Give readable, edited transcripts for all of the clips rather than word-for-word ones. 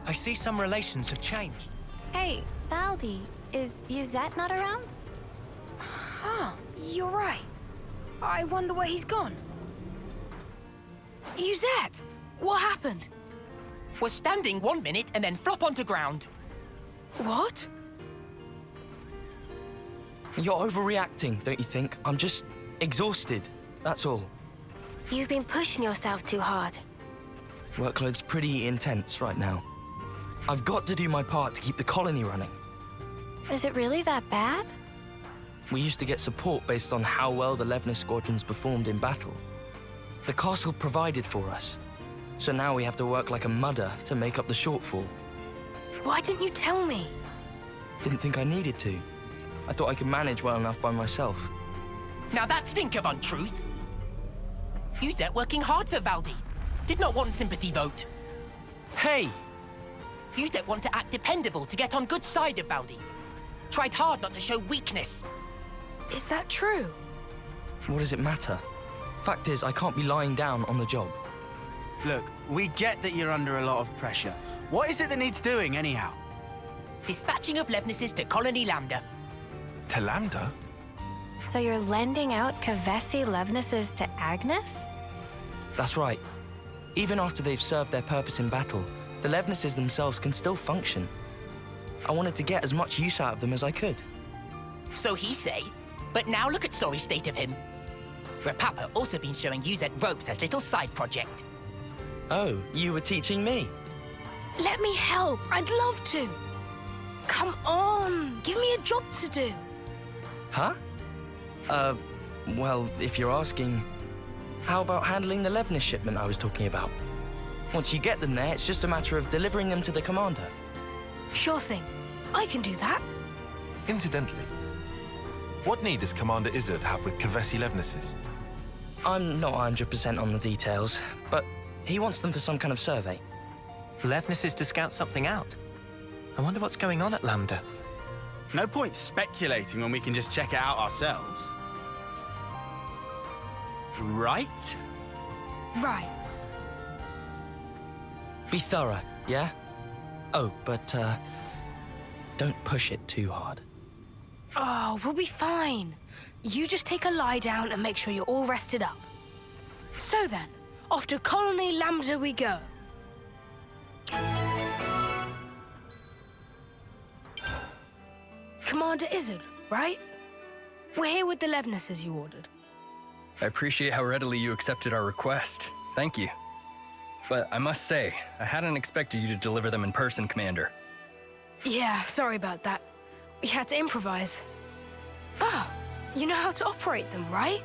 I see some relations have changed. Hey, Valdi, is Isurd not around? Huh, you're right. I wonder where he's gone. Isurd, what happened? Was standing 1 minute and then flop onto ground. What? You're overreacting, don't you think? I'm just exhausted, that's all. You've been pushing yourself too hard. Workload's pretty intense right now. I've got to do my part to keep the colony running. Is it really that bad? We used to get support based on how well the Levnis squadrons performed in battle. The castle provided for us, so now we have to work like a mudder to make up the shortfall. Why didn't you tell me? Didn't think I needed to. I thought I could manage well enough by myself. Now that stink of untruth. You set working hard for Valdi. Did not want sympathy vote. Hey! You set want to act dependable to get on good side of Valdi. Tried hard not to show weakness. Is that true? What does it matter? Fact is, I can't be lying down on the job. Look, we get that you're under a lot of pressure. What is it that needs doing, anyhow? Dispatching of Levnises to Colony Lambda. To Lambda? So you're lending out Kavesi Levnises to Agnes? That's right. Even after they've served their purpose in battle, the Levnises themselves can still function. I wanted to get as much use out of them as I could. So he say, but now look at sorry state of him. Where Papa also been showing you that ropes as little side project. Oh, you were teaching me? Let me help. I'd love to. Come on, give me a job to do. Huh? Well, if you're asking, how about handling the Levnis shipment I was talking about? Once you get them there, it's just a matter of delivering them to the commander. Sure thing. I can do that. Incidentally, what need does Commander Isurd have with Kavesi Levnises? I'm not 100% on the details, but he wants them for some kind of survey. Levnises to scout something out. I wonder what's going on at Lambda. No point speculating when we can just check it out ourselves. Right? Right. Be thorough, yeah? Oh, but, don't push it too hard. Oh, we'll be fine. You just take a lie down and make sure you're all rested up. So then, off to Colony Lambda we go. Commander Isurd, right? We're here with the Levnises you ordered. I appreciate how readily you accepted our request. Thank you. But I must say, I hadn't expected you to deliver them in person, Commander. Yeah, sorry about that. We had to improvise. Ah, you know how to operate them, right?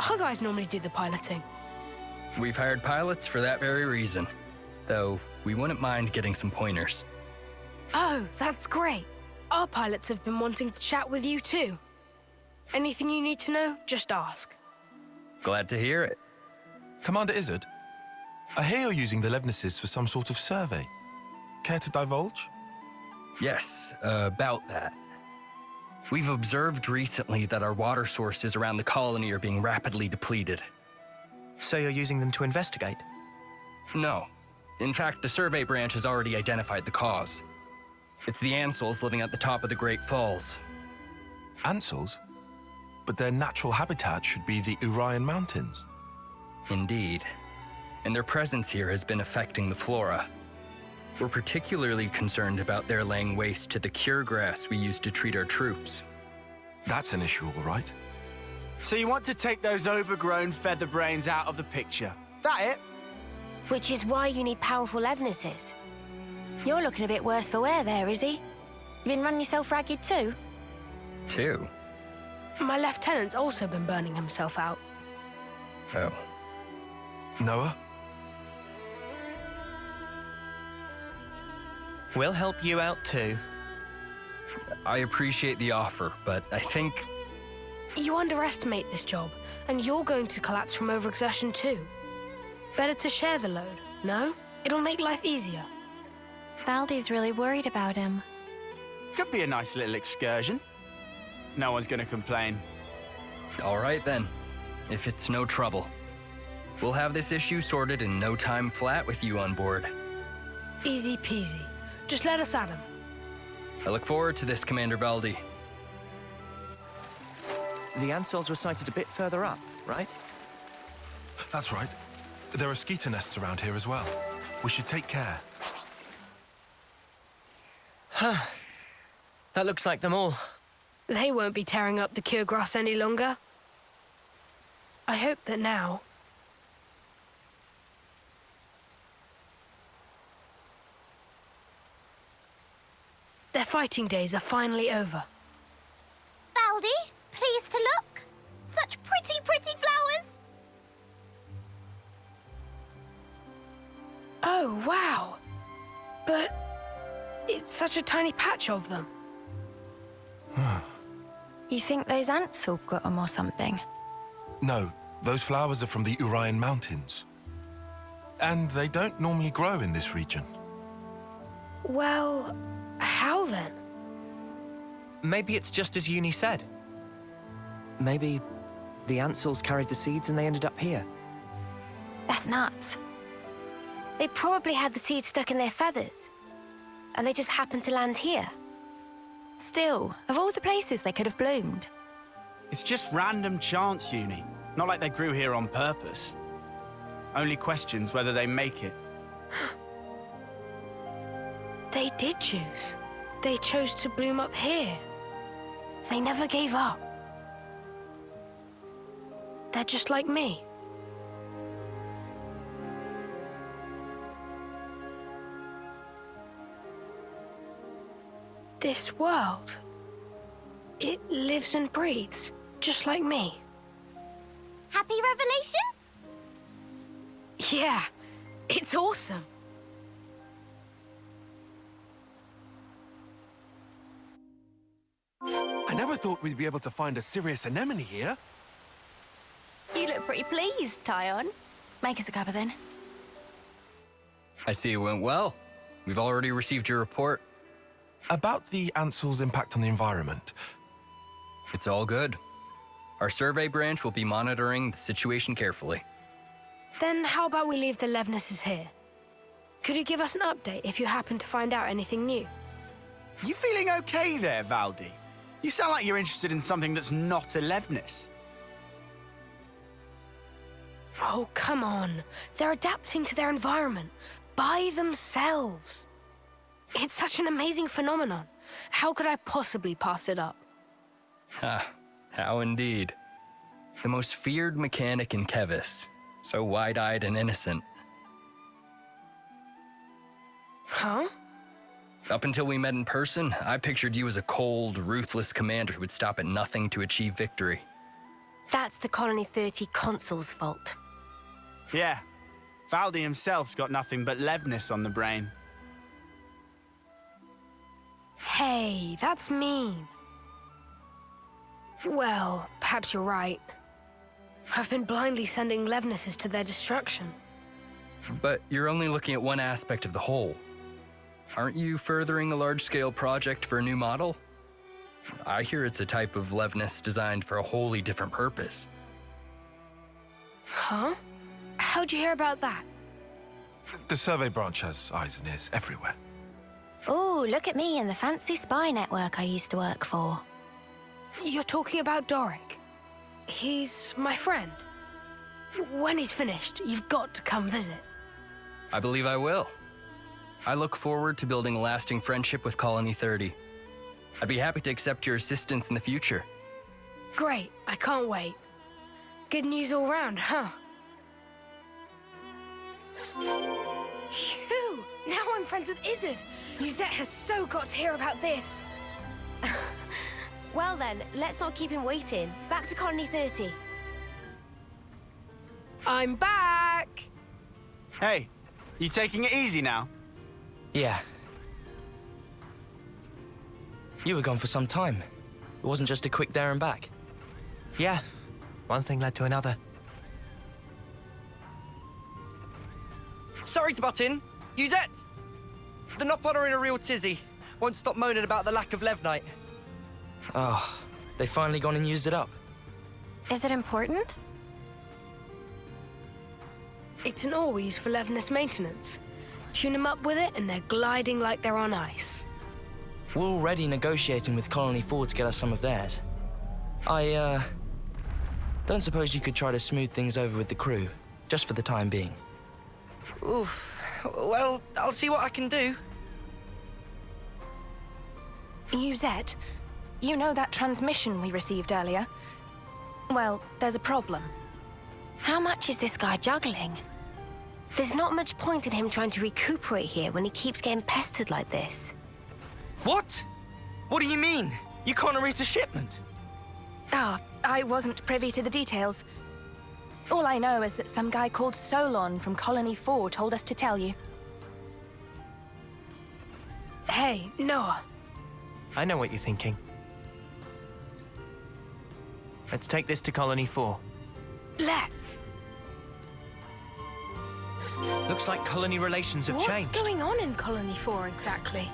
Our guys normally do the piloting. We've hired pilots for that very reason. Though, we wouldn't mind getting some pointers. Oh, that's great. Our pilots have been wanting to chat with you too. Anything you need to know, just ask. Glad to hear it. Commander Isurd, I hear you're using the Levnises for some sort of survey. Care to divulge? Yes, about that. We've observed recently that our water sources around the colony are being rapidly depleted. So you're using them to investigate? No. In fact, the survey branch has already identified the cause. It's the Ansels living at the top of the Great Falls. Ansels? But their natural habitat should be the Urian Mountains. Indeed. And their presence here has been affecting the flora. We're particularly concerned about their laying waste to the cure grass we use to treat our troops. That's an issue, all right. So you want to take those overgrown feather brains out of the picture? That it? Which is why you need powerful Levnises. You're looking a bit worse for wear there, Izzy. You been running yourself ragged too? Two? My lieutenant's also been burning himself out. Oh. Noah? We'll help you out too. I appreciate the offer, but I think... You underestimate this job, and you're going to collapse from overexertion too. Better to share the load, no? It'll make life easier. Valdi's really worried about him. Could be a nice little excursion. No one's gonna complain. All right then, if it's no trouble. We'll have this issue sorted in no time flat with you on board. Easy peasy. Just let us at him. I look forward to this, Commander Valdi. The Ansels were sighted a bit further up, right? That's right. There are skeeter nests around here as well. We should take care. That looks like them all. They won't be tearing up the cure grass any longer. I hope that now... their fighting days are finally over. Valdi, pleased to look. Such pretty, pretty flowers. Oh, wow. But it's such a tiny patch of them. You think those ants have got them or something? No, those flowers are from the Urian Mountains. And they don't normally grow in this region. Well, how then? Maybe it's just as Uni said. Maybe the Ansels carried the seeds and they ended up here. That's nuts. They probably had the seeds stuck in their feathers. And they just happened to land here. Still, of all the places they could have bloomed. It's just random chance, Uni. Not like they grew here on purpose. Only questions whether they make it. They did choose. They chose to bloom up here. They never gave up. They're just like me. This world, it lives and breathes, just like me. Happy revelation? Yeah, it's awesome. I never thought we'd be able to find a serious anemone here. You look pretty pleased, Tyon. Make us a cuppa then. I see it went well. We've already received your report. About the Ansel's impact on the environment. It's all good. Our survey branch will be monitoring the situation carefully. Then how about we leave the Levnesses here? Could you give us an update if you happen to find out anything new? You feeling okay there, Valdi? You sound like you're interested in something that's not a Levnis. Oh, come on. They're adapting to their environment by themselves. It's such an amazing phenomenon. How could I possibly pass it up? Ha, how indeed. The most feared mechanic in Kevis. So wide-eyed and innocent. Huh? Up until we met in person, I pictured you as a cold, ruthless commander who would stop at nothing to achieve victory. That's the Colony 30 Consul's fault. Yeah, Valdi himself's got nothing but Levnis on the brain. Hey, that's mean. Well, perhaps you're right. I've been blindly sending Levnesses to their destruction. But you're only looking at one aspect of the whole. Aren't you furthering a large-scale project for a new model? I hear it's a type of Levnis designed for a wholly different purpose. Huh? How'd you hear about that? The survey branch has eyes and ears everywhere. Oh, look at me and the fancy spy network I used to work for. You're talking about Doric. He's my friend. When he's finished, you've got to come visit. I believe I will. I look forward to building a lasting friendship with Colony 30. I'd be happy to accept your assistance in the future. Great, I can't wait. Good news all round, huh? Phew! Now I'm friends with Isurd. Yuzette has so got to hear about this. Well then, let's not keep him waiting. Back to Colony 30. I'm back! Hey, you taking it easy now? Yeah. You were gone for some time. It wasn't just a quick there and back. Yeah, one thing led to another. Sorry to butt in. Yuzette! The Nopon are in a real tizzy. Won't stop moaning about the lack of Levnite. Oh, they finally gone and used it up. Is it important? It's an ore we use for Levnis maintenance. Tune them up with it, and they're gliding like they're on ice. We're already negotiating with Colony 4 to get us some of theirs. I, don't suppose you could try to smooth things over with the crew, just for the time being. Oof. Well, I'll see what I can do. Uzet, you know that transmission we received earlier? Well, there's a problem. How much is this guy juggling? There's not much point in him trying to recuperate here when he keeps getting pestered like this. What? What do you mean? You can't arrange a shipment? I wasn't privy to the details. All I know is that some guy called Solon from Colony 4 told us to tell you. Hey, Noah. I know what you're thinking. Let's take this to Colony 4. Let's. Looks like colony relations have changed. What's going on in Colony 4 exactly?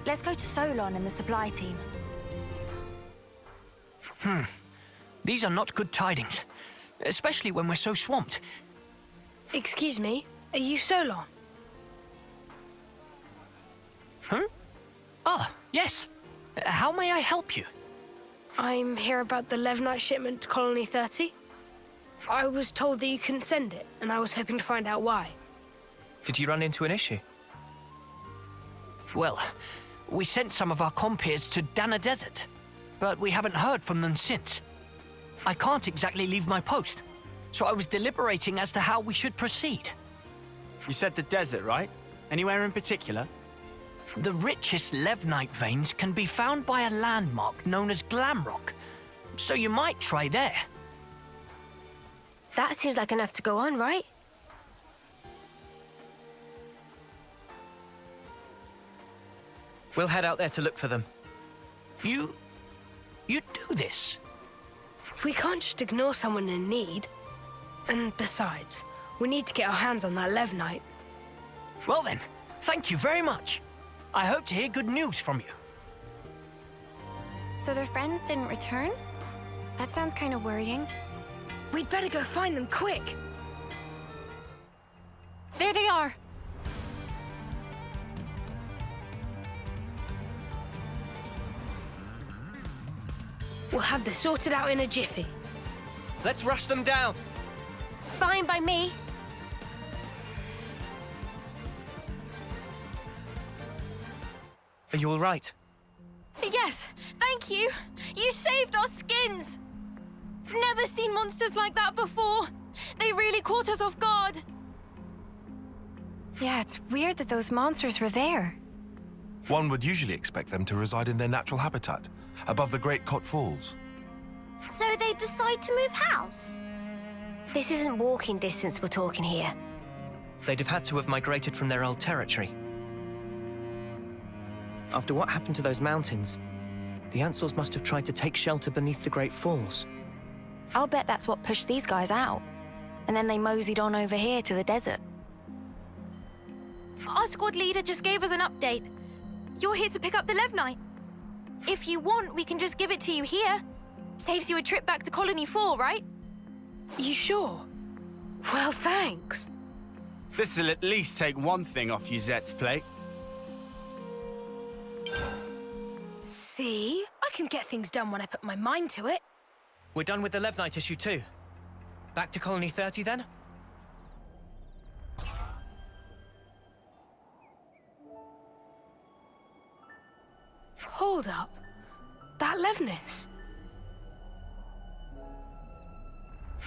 Let's go to Solon and the supply team. These are not good tidings, especially when we're so swamped. Excuse me, are you Solon? Ah, yes. How may I help you? I'm here about the Levnite shipment to Colony 30. I was told that you couldn't send it, and I was hoping to find out why. Did you run into an issue? Well, we sent some of our compeers to Dana Desert, but we haven't heard from them since. I can't exactly leave my post, so I was deliberating as to how we should proceed. You said the desert, right? Anywhere in particular? The richest Levnite veins can be found by a landmark known as Glamrock, so you might try there. That seems like enough to go on, right? We'll head out there to look for them. You do this? We can't just ignore someone in need. And besides, we need to get our hands on that Levnite. Well then, thank you very much. I hope to hear good news from you. So their friends didn't return? That sounds kind of worrying. We'd better go find them quick. There they are! We'll have this sorted out in a jiffy. Let's rush them down. Fine by me. Are you all right? Yes, thank you! You saved our skins! Never seen monsters like that before! They really caught us off guard! Yeah, it's weird that those monsters were there. One would usually expect them to reside in their natural habitat, above the Great Cot Falls. So they decide to move house? This isn't walking distance we're talking here. They'd have had to have migrated from their old territory. After what happened to those mountains, the Ansels must have tried to take shelter beneath the Great Falls. I'll bet that's what pushed these guys out. And then they moseyed on over here to the desert. Our squad leader just gave us an update. You're here to pick up the Levnite. If you want, we can just give it to you here. Saves you a trip back to Colony 4, right? You sure? Well, thanks. This'll at least take one thing off Uzette's plate. See? I can get things done when I put my mind to it. We're done with the Levnite issue too. Back to Colony 30 then? Hold up. That Levnis.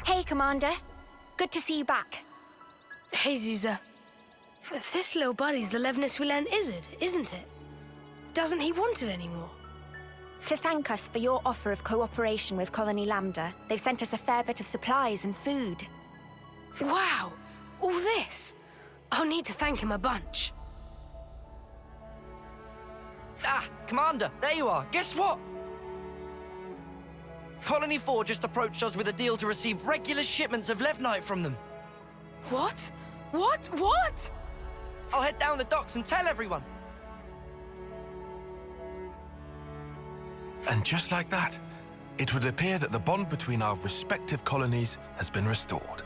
Hey, Commander. Good to see you back. Hey, Zuza. This little buddy's the Levnis we lent Isurd, isn't it? Doesn't he want it anymore? To thank us for your offer of cooperation with Colony Lambda, they've sent us a fair bit of supplies and food. Wow! All this? I'll need to thank him a bunch. Ah, Commander, there you are. Guess what? Colony 4 just approached us with a deal to receive regular shipments of Levnite from them. What? What? I'll head down the docks and tell everyone. And just like that, it would appear that the bond between our respective colonies has been restored.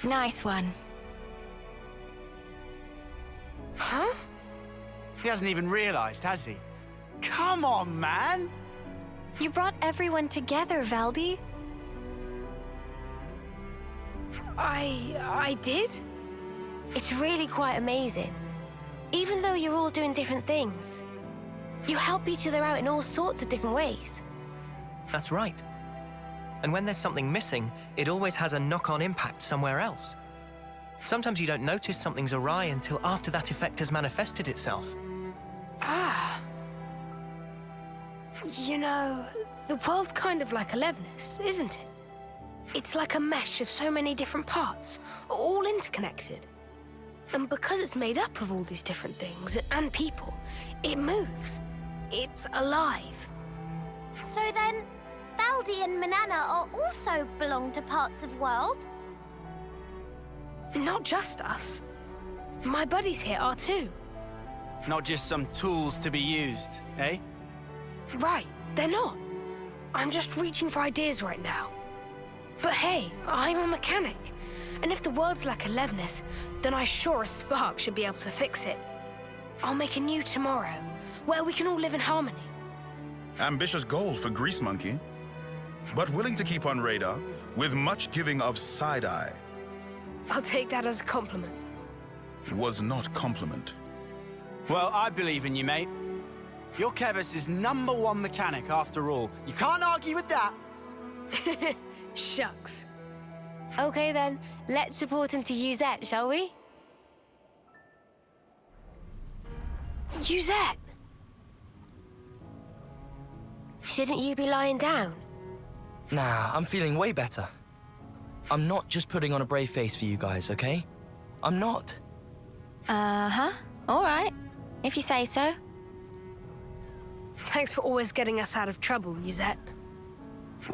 Nice one. He hasn't even realized, has he? Come on, man! You brought everyone together, Valdi. I did? It's really quite amazing. Even though you're all doing different things, you help each other out in all sorts of different ways. That's right. And when there's something missing, it always has a knock-on impact somewhere else. Sometimes you don't notice something's awry until after that effect has manifested itself. Ah. You know, the world's kind of like Alevnis, isn't it? It's like a mesh of so many different parts, all interconnected. And because it's made up of all these different things and people, it moves. It's alive. So then, Valdi and Manana are also belong to parts of world? Not just us. My buddies here are too. Not just some tools to be used, eh? Right, they're not. I'm just reaching for ideas right now. But hey, I'm a mechanic. And if the world's like Alevnis, then I sure as Spark should be able to fix it. I'll make a new tomorrow, where we can all live in harmony. Ambitious goal for Grease Monkey, but willing to keep on radar with much giving of side-eye. I'll take that as a compliment. Was not compliment. Well, I believe in you, mate. You're Kevis' #1 mechanic, after all. You can't argue with that. Shucks. Okay then, let's report into Uzette, shall we? Uzette! Shouldn't you be lying down? Nah, I'm feeling way better. I'm not just putting on a brave face for you guys, okay? I'm not. Uh-huh. All right. If you say so. Thanks for always getting us out of trouble, Uzette.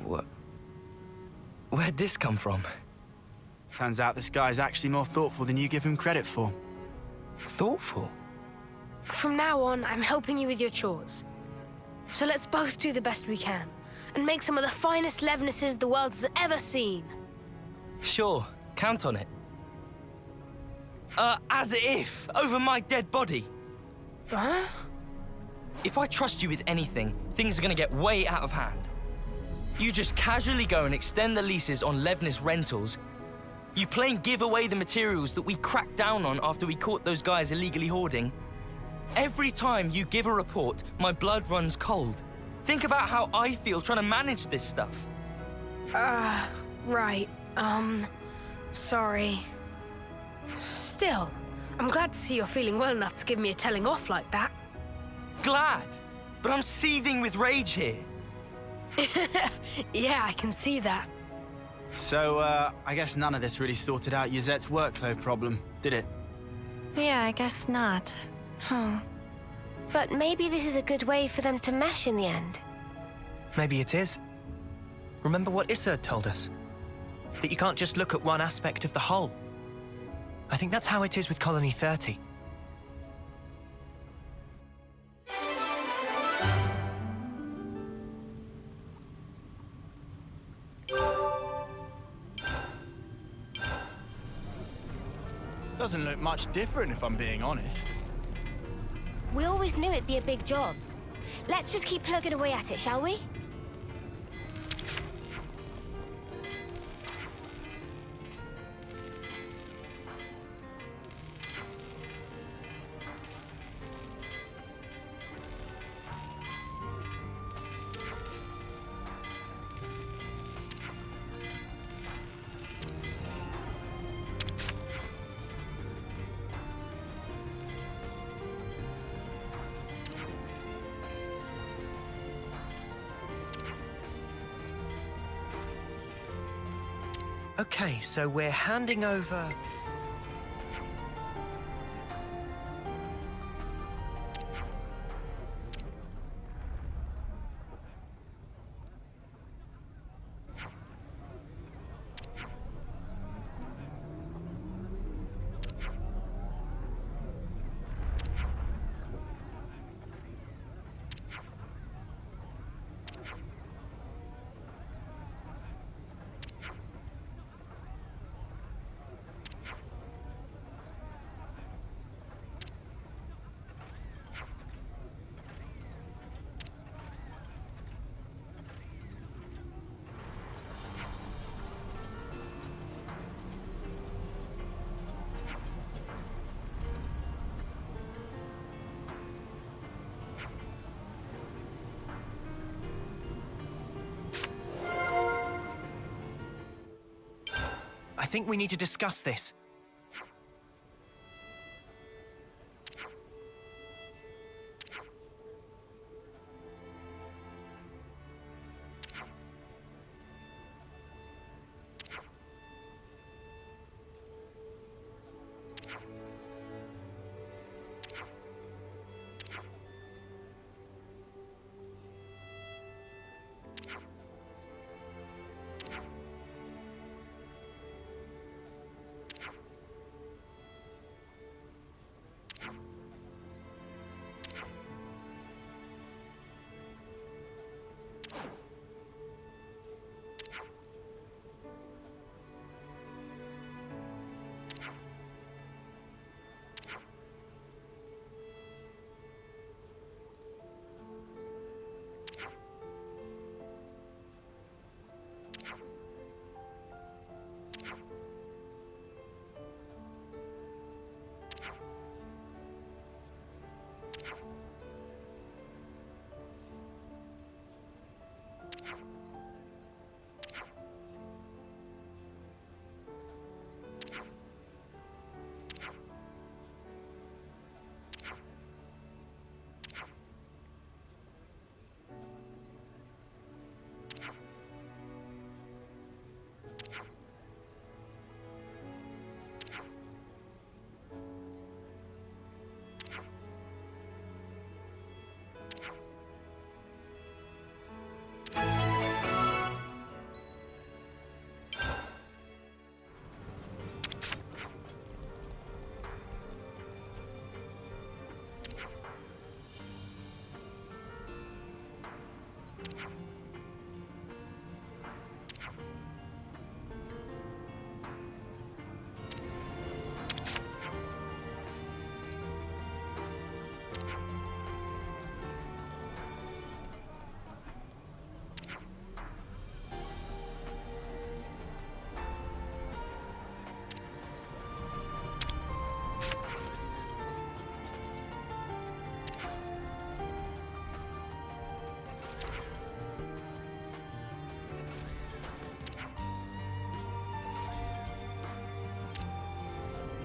What? Where'd this come from? Turns out this guy's actually more thoughtful than you give him credit for. Thoughtful? From now on, I'm helping you with your chores. So let's both do the best we can, and make some of the finest Levnesses the world has ever seen. Sure, count on it. As if, over my dead body. Huh? If I trust you with anything, things are gonna get way out of hand. You just casually go and extend the leases on Levnis rentals. You plain give away the materials that we cracked down on after we caught those guys illegally hoarding. Every time you give a report, my blood runs cold. Think about how I feel trying to manage this stuff. Right. Sorry. Still, I'm glad to see you're feeling well enough to give me a telling off like that. Glad, but I'm seething with rage here. Yeah, I can see that. So, I guess none of this really sorted out Uzette's workload problem, did it? Yeah, I guess not. But maybe this is a good way for them to mesh in the end. Maybe it is. Remember what Isurd told us? That you can't just look at one aspect of the whole. I think that's how it is with Colony 30. Doesn't look much different, if I'm being honest. We always knew it'd be a big job. Let's just keep plugging away at it, shall we? Okay, so we're handing over... think we need to discuss this.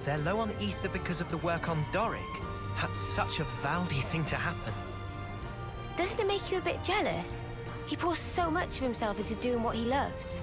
They're low on ether because of the work on Doric. That's such a Valdi thing to happen. Doesn't it make you a bit jealous? He pours so much of himself into doing what he loves.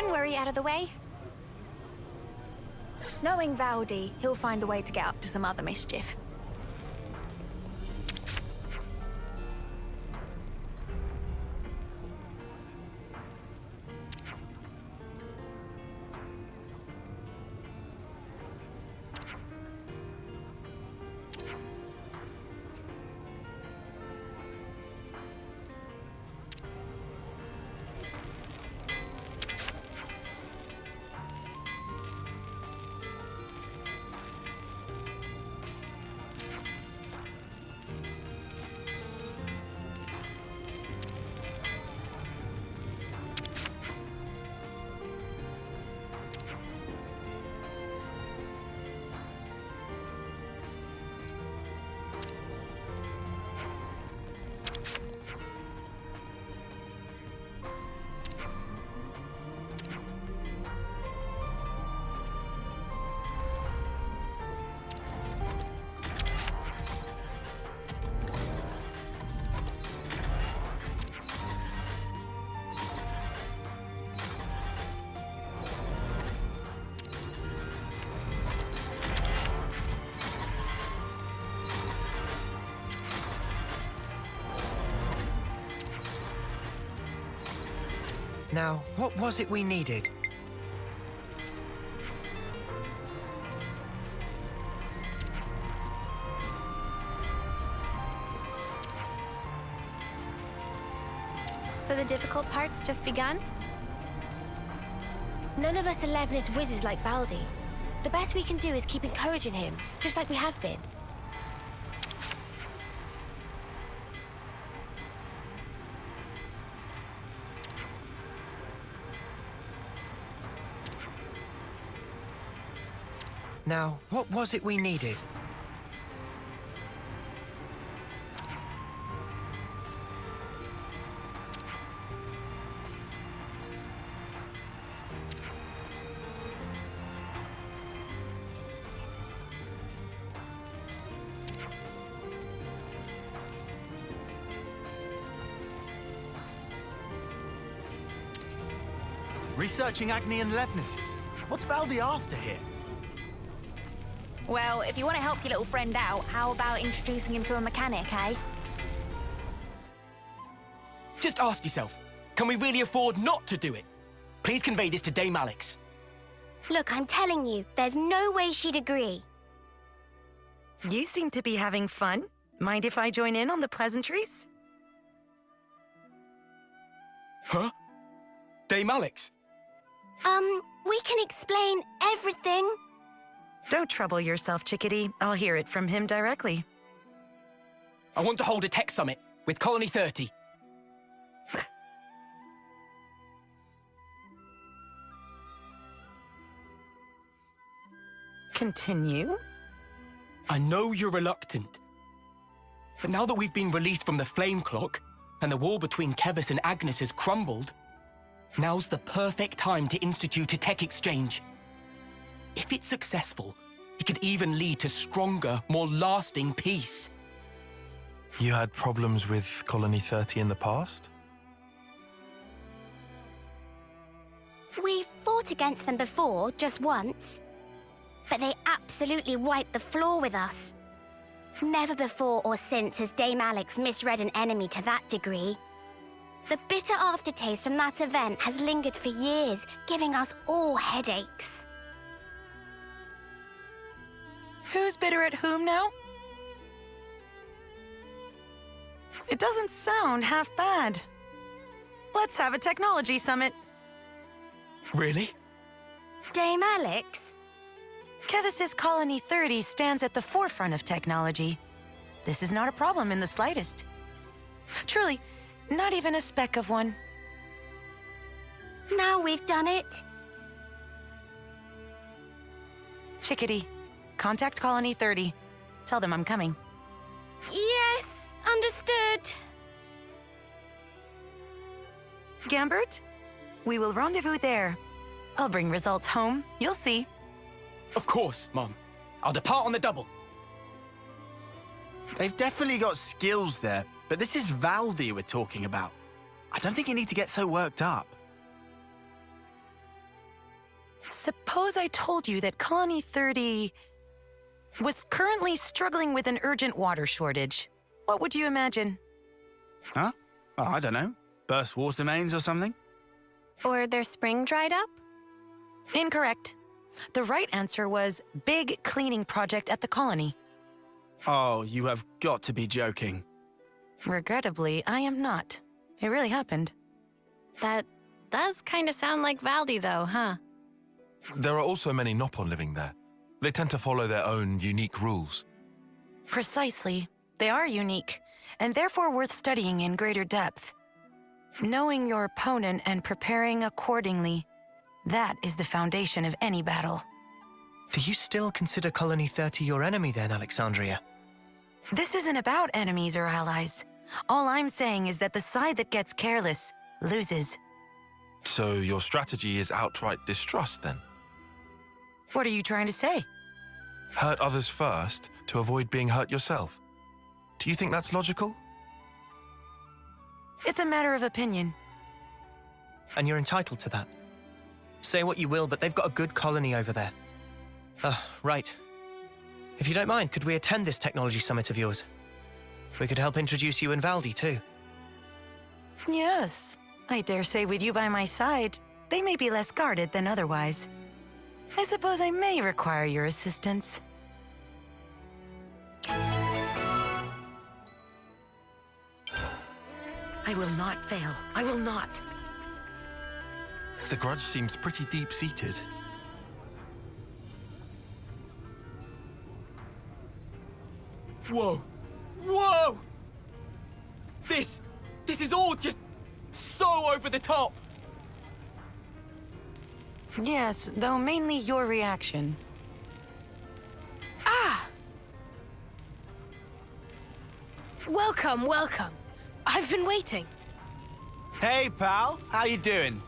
one worry out of the way. Knowing Valdi, he'll find a way to get up to some other mischief. Now, what was it we needed? So the difficult part's just begun? None of us are Levnis whizzes like Valdi. The best we can do is keep encouraging him, just like we have been. Now, what was it we needed? Researching Agni and Levnis's. What's Valdi after here? Well, if you want to help your little friend out, how about introducing him to a mechanic, eh? Just ask yourself, can we really afford not to do it? Please convey this to Dame Alex. Look, I'm telling you, there's no way she'd agree. You seem to be having fun. Mind if I join in on the pleasantries? Huh? Dame Alex? We can explain everything. Don't trouble yourself, chickadee. I'll hear it from him directly. I want to hold a tech summit with Colony 30. Continue? I know you're reluctant. But now that we've been released from the Flame Clock, and the wall between Kevis and Agnes has crumbled, now's the perfect time to institute a tech exchange. If it's successful, it could even lead to stronger, more lasting peace. You had problems with Colony 30 in the past? We fought against them before, just once. But they absolutely wiped the floor with us. Never before or since has Dame Alex misread an enemy to that degree. The bitter aftertaste from that event has lingered for years, giving us all headaches. Who's bitter at whom now? It doesn't sound half bad. Let's have a technology summit. Really? Dame Alex? Kevis's Colony 30 stands at the forefront of technology. This is not a problem in the slightest. Truly, not even a speck of one. Now we've done it. Chickadee, contact Colony 30. Tell them I'm coming. Yes, understood. Gambert, we will rendezvous there. I'll bring results home, you'll see. Of course, Mom. I'll depart on the double. They've definitely got skills there, but this is Valdi we're talking about. I don't think you need to get so worked up. Suppose I told you that Colony 30 was currently struggling with an urgent water shortage. What would you imagine? Huh? Oh, I don't know. Burst water mains or something? Or their spring dried up? Incorrect. The right answer was big cleaning project at the colony. Oh, you have got to be joking. Regrettably, I am not. It really happened. That does kind of sound like Valdi, though, huh? There are also many Nopon living there. They tend to follow their own unique rules. Precisely. They are unique, and therefore worth studying in greater depth. Knowing your opponent and preparing accordingly, that is the foundation of any battle. Do you still consider Colony 30 your enemy then, Alexandria? This isn't about enemies or allies. All I'm saying is that the side that gets careless loses. So your strategy is outright distrust then? What are you trying to say? Hurt others first to avoid being hurt yourself. Do you think that's logical? It's a matter of opinion. And you're entitled to that. Say what you will, but they've got a good colony over there. Right. If you don't mind, could we attend this technology summit of yours? We could help introduce you and Valdi, too. Yes. I dare say with you by my side, they may be less guarded than otherwise. I suppose I may require your assistance. I will not fail. I will not. The grudge seems pretty deep-seated. Whoa! Whoa! This is all just so over the top! Yes, though mainly your reaction. Ah! Welcome, welcome. I've been waiting. Hey, pal. How you doing?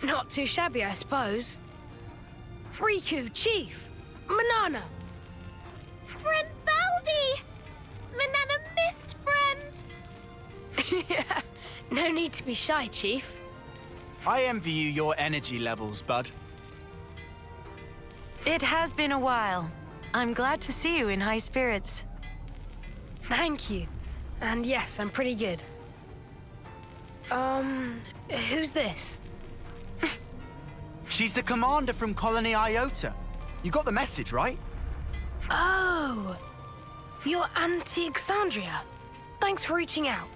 Not too shabby, I suppose. Riku, Chief, Manana. Friend Valdi! Manana missed friend! Yeah, no need to be shy, Chief. I envy you your energy levels, bud. It has been a while. I'm glad to see you in high spirits. Thank you. And yes, I'm pretty good. Who's this? She's the commander from Colony Iota. You got the message, right? Oh, you're Alexandria. Thanks for reaching out.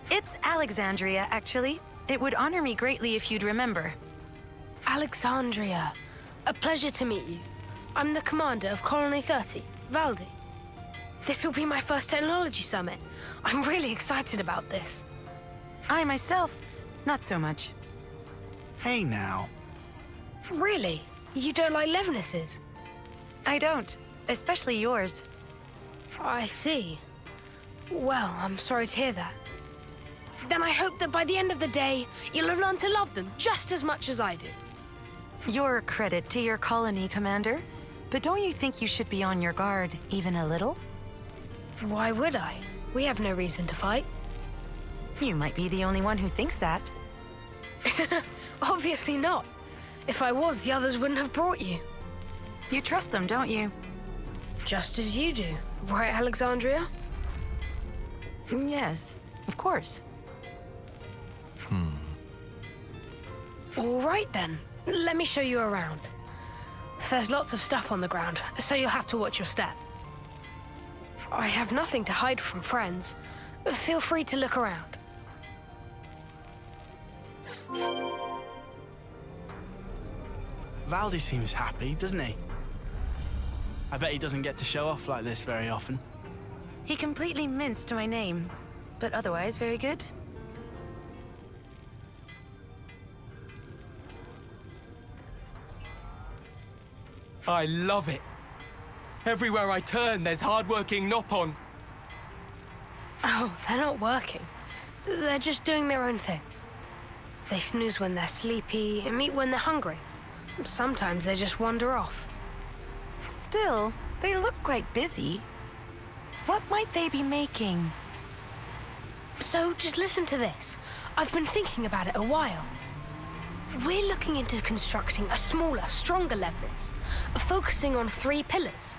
It's Alexandria, actually. It would honor me greatly if you'd remember. Alexandria, a pleasure to meet you. I'm the commander of Colony 30, Valdi. This will be my first technology summit. I'm really excited about this. I myself, not so much. Hey now. Really? You don't like Levnesses? I don't, especially yours. I see. Well, I'm sorry to hear that. Then I hope that by the end of the day, you'll have learned to love them just as much as I do. You're a credit to your colony, Commander. But don't you think you should be on your guard, even a little? Why would I? We have no reason to fight. You might be the only one who thinks that. Obviously not. If I was, the others wouldn't have brought you. You trust them, don't you? Just as you do. Right, Alexandria? Yes, of course. All right, then. Let me show you around. There's lots of stuff on the ground, so you'll have to watch your step. I have nothing to hide from friends. Feel free to look around. Valdi seems happy, doesn't he? I bet he doesn't get to show off like this very often. He completely minced my name, but otherwise very good. I love it. Everywhere I turn, there's hardworking Nopon. Oh, they're not working. They're just doing their own thing. They snooze when they're sleepy and eat when they're hungry. Sometimes they just wander off. Still, they look quite busy. What might they be making? So just listen to this. I've been thinking about it a while. We're looking into constructing a smaller, stronger Levnis, focusing on 3 pillars: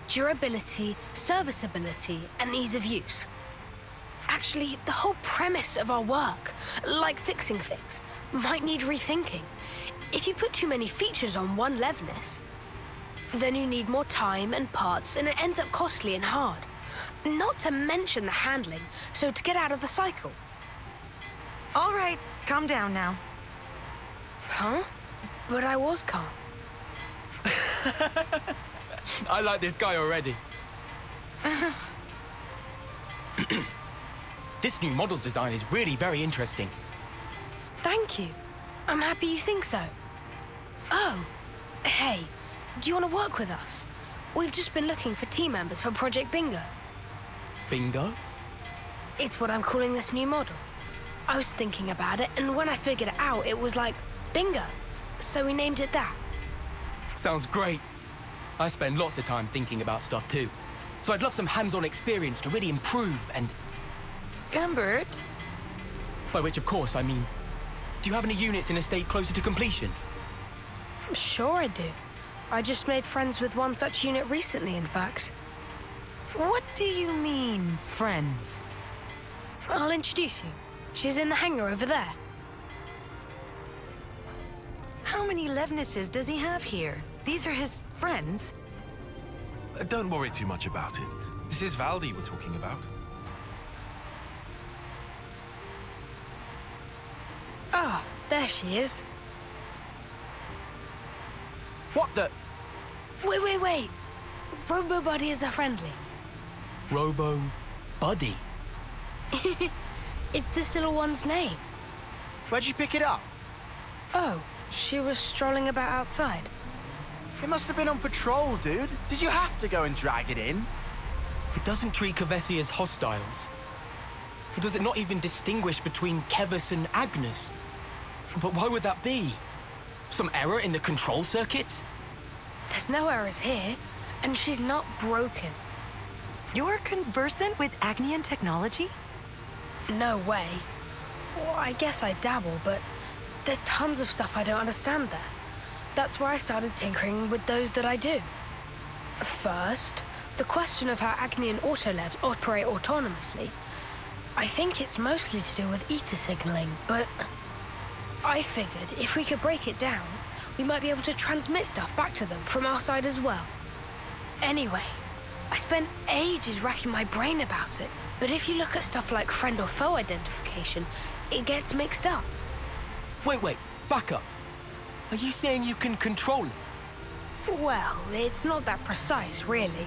durability, serviceability, and ease of use. Actually, the whole premise of our work, like fixing things, might need rethinking. If you put too many features on one Levnis, then you need more time and parts, and it ends up costly and hard. Not to mention the handling, so to get out of the cycle. All right, calm down now. Huh? But I was calm. I like this guy already. This new model's design is really very interesting. Thank you. I'm happy you think so. Oh, hey, do you want to work with us? We've just been looking for team members for Project Bingo. Bingo? It's what I'm calling this new model. I was thinking about it, and when I figured it out, it was like, bingo. So we named it that. Sounds great. I spend lots of time thinking about stuff too. So I'd love some hands-on experience to really improve and... Gumbert? By which, of course, I mean... Do you have any units in a state closer to completion? Sure I do. I just made friends with one such unit recently, in fact. What do you mean, friends? I'll introduce you. She's in the hangar over there. How many Levnises does he have here? These are his friends? Don't worry too much about it. This is Valdi we're talking about. Ah, there she is. What the? Wait. Robo Buddy is a friendly. Robo... Buddy? It's this little one's name. Where'd you pick it up? Oh, she was strolling about outside. It must have been on patrol, dude. Did you have to go and drag it in? It doesn't treat Kevesi as hostiles. Does it not even distinguish between Kevis and Agnes? But why would that be? Some error in the control circuits? There's no errors here, and she's not broken. You're conversant with Agnian technology? No way. Well, I guess I dabble, but there's tons of stuff I don't understand there. That's why I started tinkering with those that I do. First, the question of how Agnian autolevs operate autonomously. I think it's mostly to do with ether signaling, but I figured if we could break it down, we might be able to transmit stuff back to them from our side as well. Anyway, I spent ages racking my brain about it, but if you look at stuff like friend or foe identification, it gets mixed up. Wait, back up. Are you saying you can control it? Well, it's not that precise, really.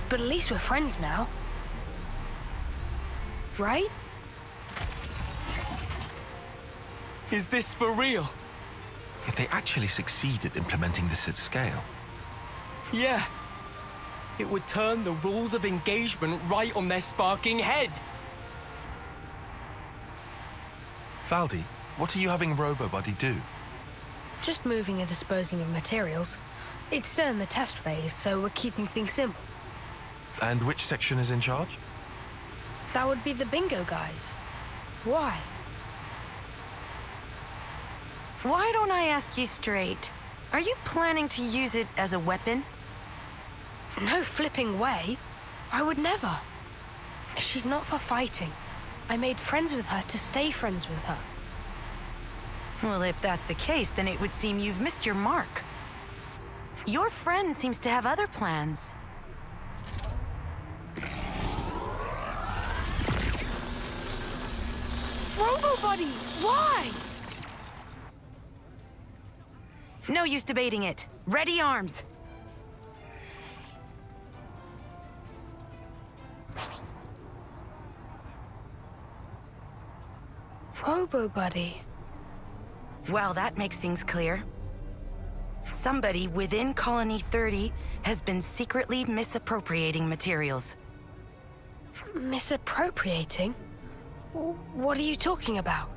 But at least we're friends now. Right? Is this for real? If they actually succeed at implementing this at scale. Yeah. It would turn the rules of engagement right on their sparking head. Valdi, what are you having RoboBuddy do? Just moving and disposing of materials. It's still in the test phase, so we're keeping things simple. And which section is in charge? That would be the bingo guys. Why? Why don't I ask you straight? Are you planning to use it as a weapon? No flipping way. I would never. She's not for fighting. I made friends with her to stay friends with her. Well, if that's the case, then it would seem you've missed your mark. Your friend seems to have other plans. Robo-Buddy, why? No use debating it. Ready arms. Robo-Buddy. Well, that makes things clear. Somebody within Colony 30 has been secretly misappropriating materials. Misappropriating? What are you talking about?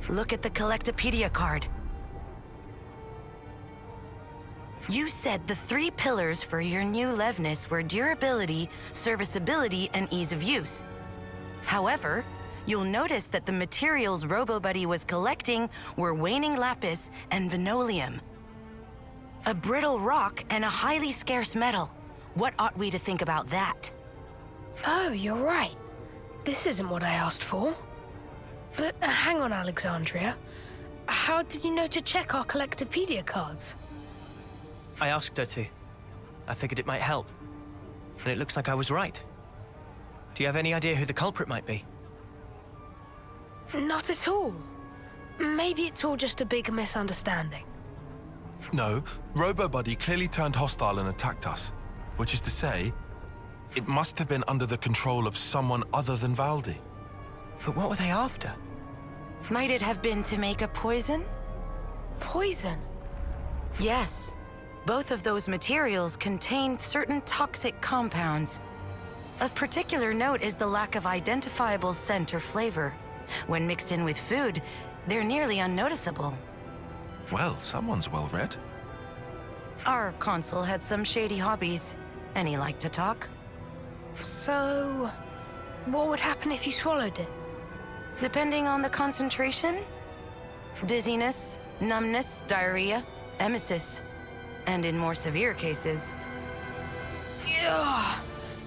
Look at the Collectopedia card. You said the 3 pillars for your new Levnis were durability, serviceability, and ease of use. However, you'll notice that the materials RoboBuddy was collecting were waning lapis and venolium. A brittle rock and a highly scarce metal. What ought we to think about that? Oh, you're right. This isn't what I asked for. But hang on, Alexandria. How did you know to check our Collectopedia cards? I asked her to. I figured it might help. And it looks like I was right. Do you have any idea who the culprit might be? Not at all. Maybe it's all just a big misunderstanding. No, RoboBuddy clearly turned hostile and attacked us. Which is to say, it must have been under the control of someone other than Valdi. But what were they after? Might it have been to make a poison? Poison? Yes. Both of those materials contained certain toxic compounds. Of particular note is the lack of identifiable scent or flavor. When mixed in with food, they're nearly unnoticeable. Well, someone's well-read. Our consul had some shady hobbies, and he liked to talk. So, what would happen if you swallowed it? Depending on the concentration, dizziness, numbness, diarrhea, emesis, and in more severe cases... Ugh!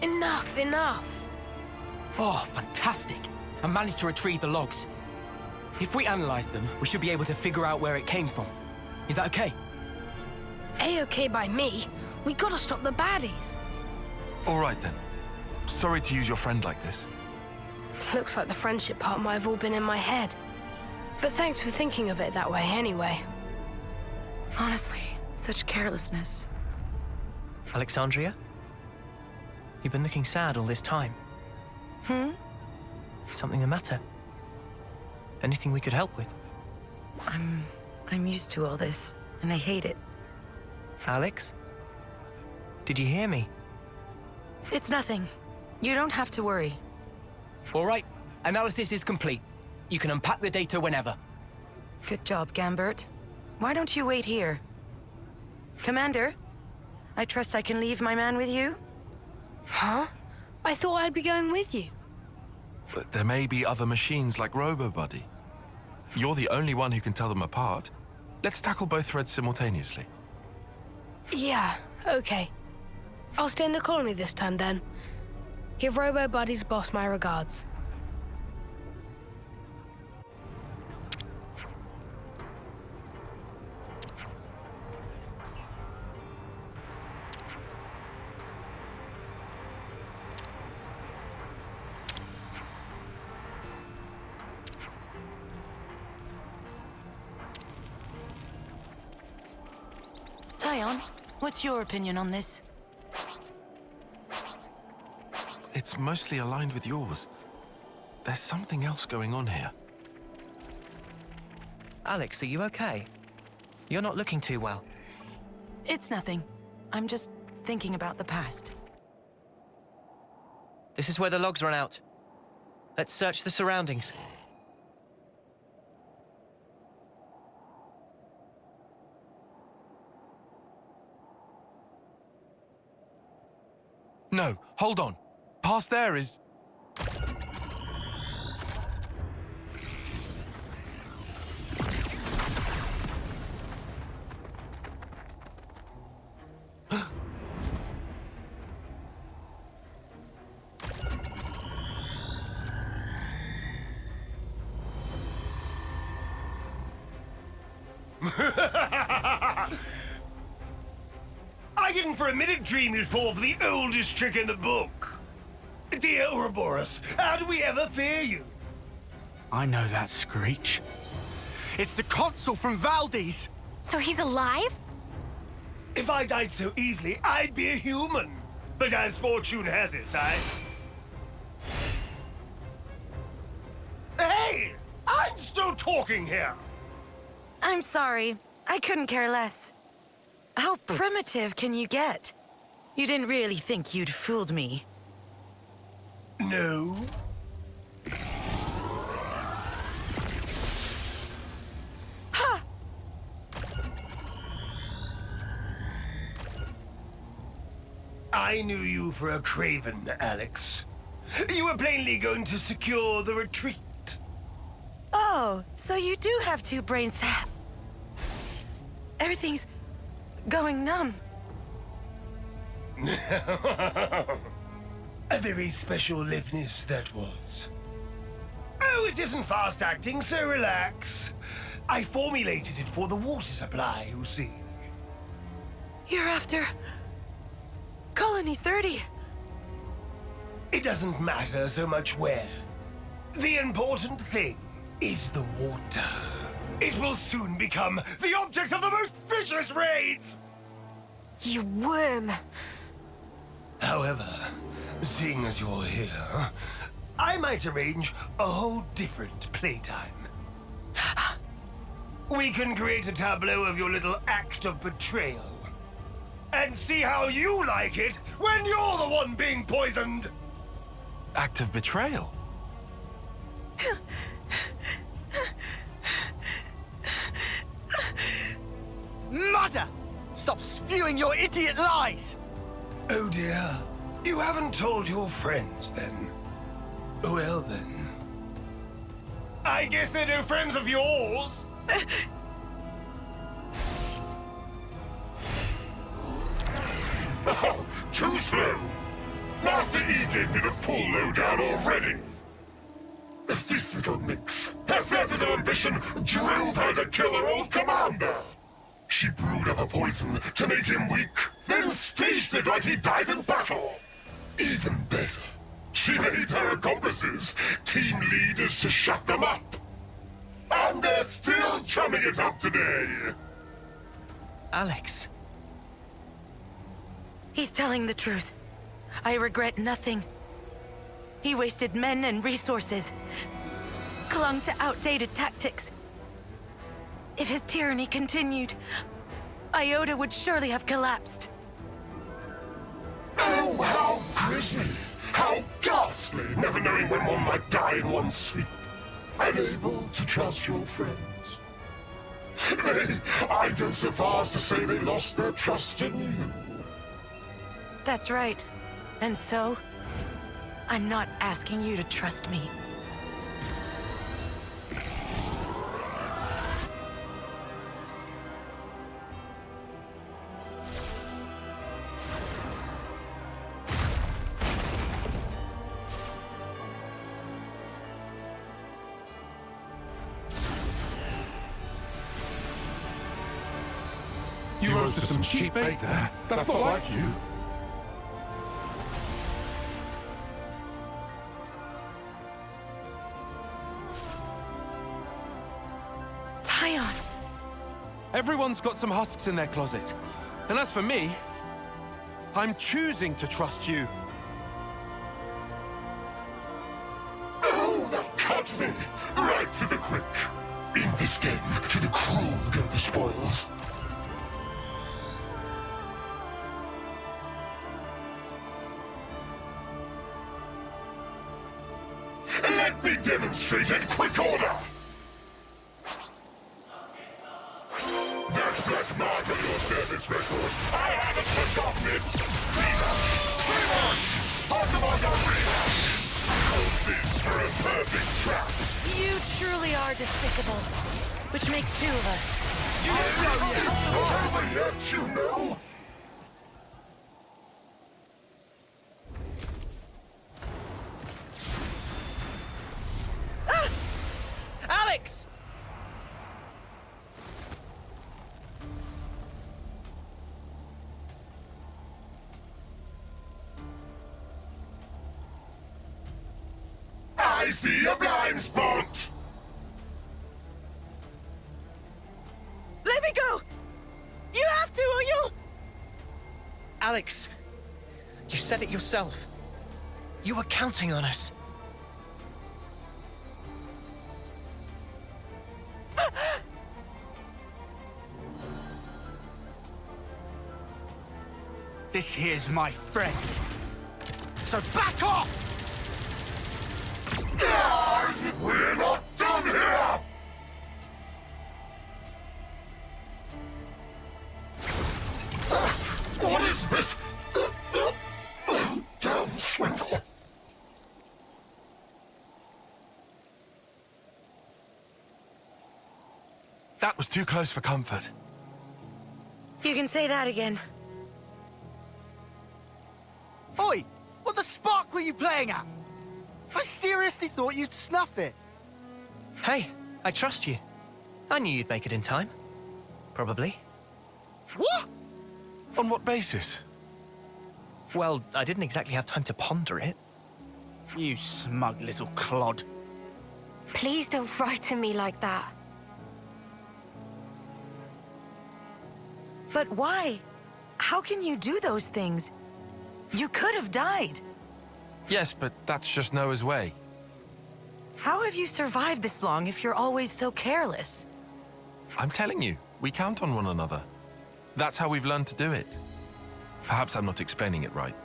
Enough! Oh, fantastic. I managed to retrieve the logs. If we analyze them, we should be able to figure out where it came from. Is that okay? A-okay by me. We gotta stop the baddies. All right then. Sorry to use your friend like this. Looks like the friendship part might have all been in my head. But thanks for thinking of it that way anyway. Honestly, such carelessness. Alexandria? You've been looking sad all this time. Something the matter? Anything we could help with? I'm used to all this, and I hate it. Alex? Did you hear me? It's nothing. You don't have to worry. All right, analysis is complete. You can unpack the data whenever. Good job, Gambert. Why don't you wait here? Commander, I trust I can leave my man with you? Huh? I thought I'd be going with you. But there may be other machines like RoboBuddy. You're the only one who can tell them apart. Let's tackle both threads simultaneously. Yeah, okay. I'll stay in the colony this time then. Give RoboBuddy's boss my regards. Zeon, what's your opinion on this? It's mostly aligned with yours. There's something else going on here. Alex, are you okay? You're not looking too well. It's nothing. I'm just thinking about the past. This is where the logs run out. Let's search the surroundings. No, hold on. Past there is... I didn't for a minute dream you'd fall for the oldest trick in the book. Dear Ouroboros, how do we ever fear you? I know that screech. It's the consul from Valdi's! So he's alive? If I died so easily, I'd be a human. But as fortune has it, Hey! I'm still talking here! I'm sorry. I couldn't care less. How primitive can you get? You didn't really think you'd fooled me. No. Ha! I knew you for a craven, Alex. You were plainly going to secure the retreat. Oh, so you do have two brains. Everything's going numb. A very special liveness that was. Oh, it isn't fast acting, so relax. I formulated it for the water supply, you see. You're after Colony 30. It doesn't matter so much where. The important thing is the water. It will soon become the object of the most vicious raids! You worm! However, seeing as you're here, I might arrange a whole different playtime. We can create a tableau of your little act of betrayal. And see how you like it when you're the one being poisoned! Act of betrayal? Mother! Stop spewing your idiot lies! Oh dear. You haven't told your friends, then. Well, then. I guess they're no friends of yours. Oh, too slow! Master E gave me the full lowdown already! This little minx has every ambition drilled her to kill her old commander! She brewed up a poison to make him weak, then staged it like he died in battle! Even better, she made her accomplices team leaders to shut them up! And they're still chumming it up today! Alex. He's telling the truth. I regret nothing. He wasted men and resources, clung to outdated tactics. If his tyranny continued, Iota would surely have collapsed. Oh, how grisly! How ghastly! Never knowing when one might die in one's sleep. Unable to trust your friends. I'd go so far as to say they lost their trust in you. That's right. And so, I'm not asking you to trust me. You rose to some cheap bait there. That's not like you. Everyone's got some husks in their closet. And as for me, I'm choosing to trust you. Oh, that cut me! Right to the quick. In this game, to the cruel go the spoils. Let me demonstrate in quick order! That black mark on your service record, I haven't forgotten it! Rematch! Possible to rematch! How's this for a perfect trap? You truly are despicable, which makes two of us. It's not over yet, you know? Alex! I see a blind spot! Let me go! You have to, or you'll... Alex, you said it yourself. You were counting on us. This here's my friend. So back off! We're not done here! What is this? Damn swindle. That was too close for comfort. You can say that again. Oi! What the spark were you playing at? I seriously thought you'd snuff it. Hey, I trust you. I knew you'd make it in time. Probably. What? On what basis? Well, I didn't exactly have time to ponder it. You smug little clod. Please don't frighten me like that. But why? How can you do those things? You could have died. Yes, but that's just Noah's way. How have you survived this long if you're always so careless? I'm telling you, we count on one another. That's how we've learned to do it. Perhaps I'm not explaining it right.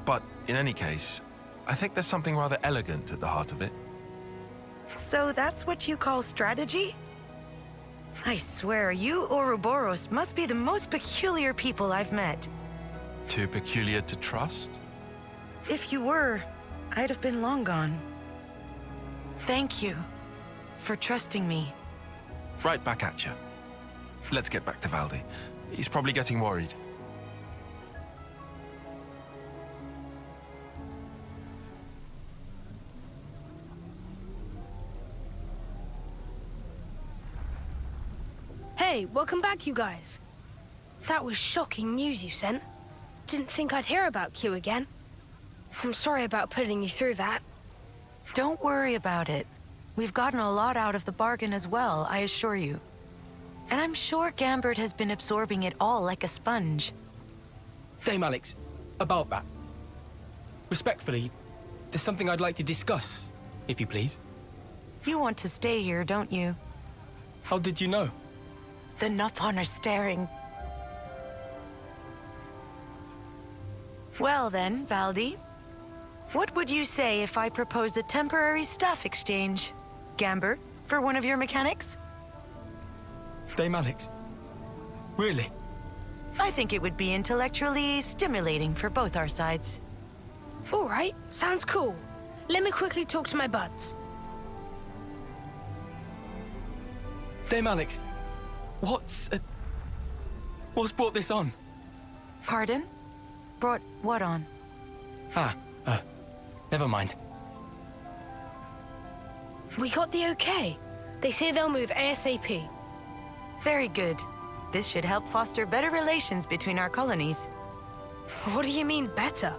But in any case, I think there's something rather elegant at the heart of it. So that's what you call strategy? I swear, you Ouroboros must be the most peculiar people I've met. Too peculiar to trust? If you were, I'd have been long gone. Thank you for trusting me. Right back at you. Let's get back to Valdi. He's probably getting worried. Hey, welcome back, you guys. That was shocking news you sent. Didn't think I'd hear about Q again. I'm sorry about putting you through that. Don't worry about it. We've gotten a lot out of the bargain as well, I assure you. And I'm sure Gambert has been absorbing it all like a sponge. Dame Alex, about that. Respectfully, there's something I'd like to discuss, if you please. You want to stay here, don't you? How did you know? The Nopon are staring. Well then, Valdi. What would you say if I proposed a temporary staff exchange? Gambert, for one of your mechanics? Dame Alex? Really? I think it would be intellectually stimulating for both our sides. All right, sounds cool. Let me quickly talk to my buds. Dame Alex, what's brought this on? Pardon? Brought what on? Never mind. We got the okay. They say they'll move ASAP. Very good. This should help foster better relations between our colonies. What do you mean better?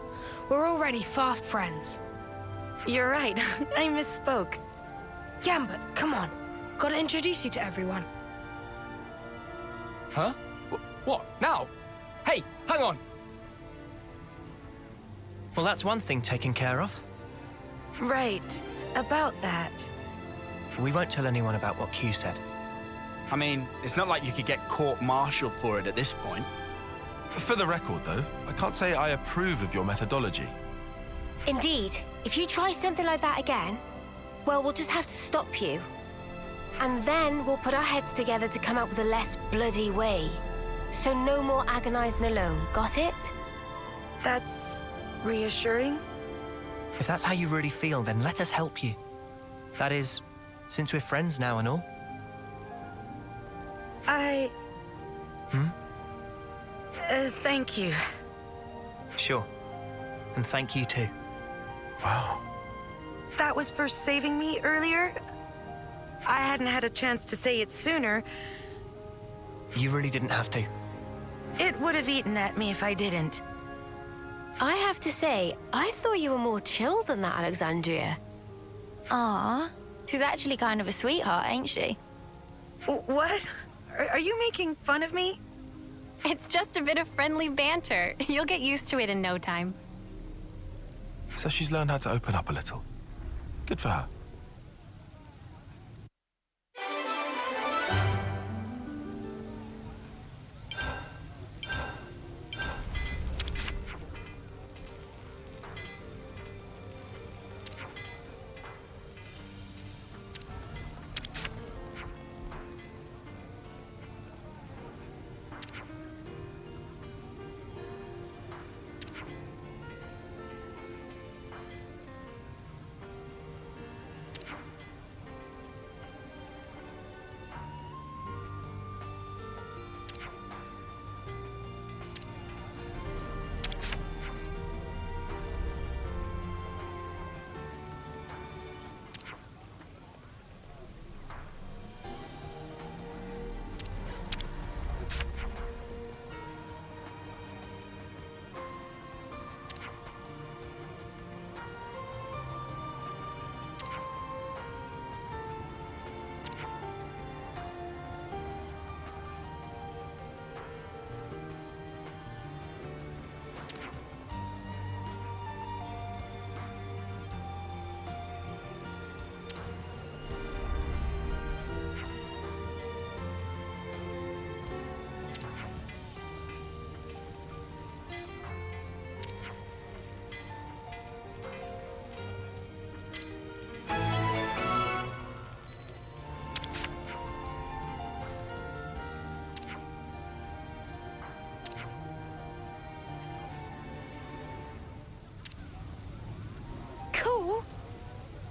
We're already fast friends. You're right. I misspoke. Gambit, come on. Gotta introduce you to everyone. Huh? What? Now? Hey, hang on! Well, that's one thing taken care of. Right. About that. We won't tell anyone about what Q said. I mean, it's not like you could get court-martialed for it at this point. For the record, though, I can't say I approve of your methodology. Indeed, if you try something like that again, well, we'll just have to stop you. And then we'll put our heads together to come up with a less bloody way. So no more agonizing alone, got it? That's reassuring. If that's how you really feel, then let us help you. That is, since we're friends now and all. Thank you. Sure. And thank you too. Wow. That was for saving me earlier? I hadn't had a chance to say it sooner. You really didn't have to. It would have eaten at me if I didn't. I have to say, I thought you were more chill than that, Alexandria. Aw, she's actually kind of a sweetheart, ain't she? What? Are you making fun of me? It's just a bit of friendly banter. You'll get used to it in no time. So she's learned how to open up a little. Good for her.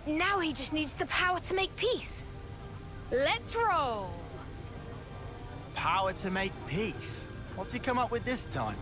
Now he just needs the power to make peace. Let's roll. Power to make peace. What's he come up with this time?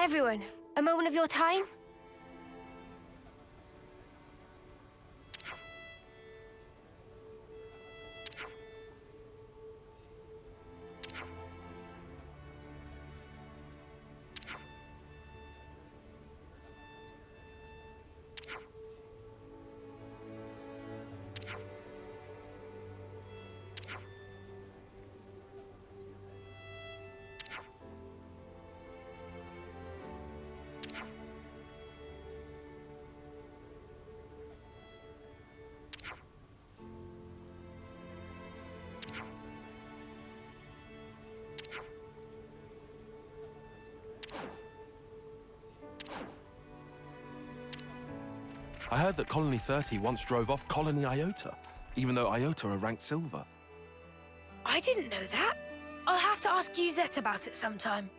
Everyone, a moment of your time? I heard that Colony 30 once drove off Colony Iota, even though Iota are ranked silver. I didn't know that. I'll have to ask Uzette about it sometime.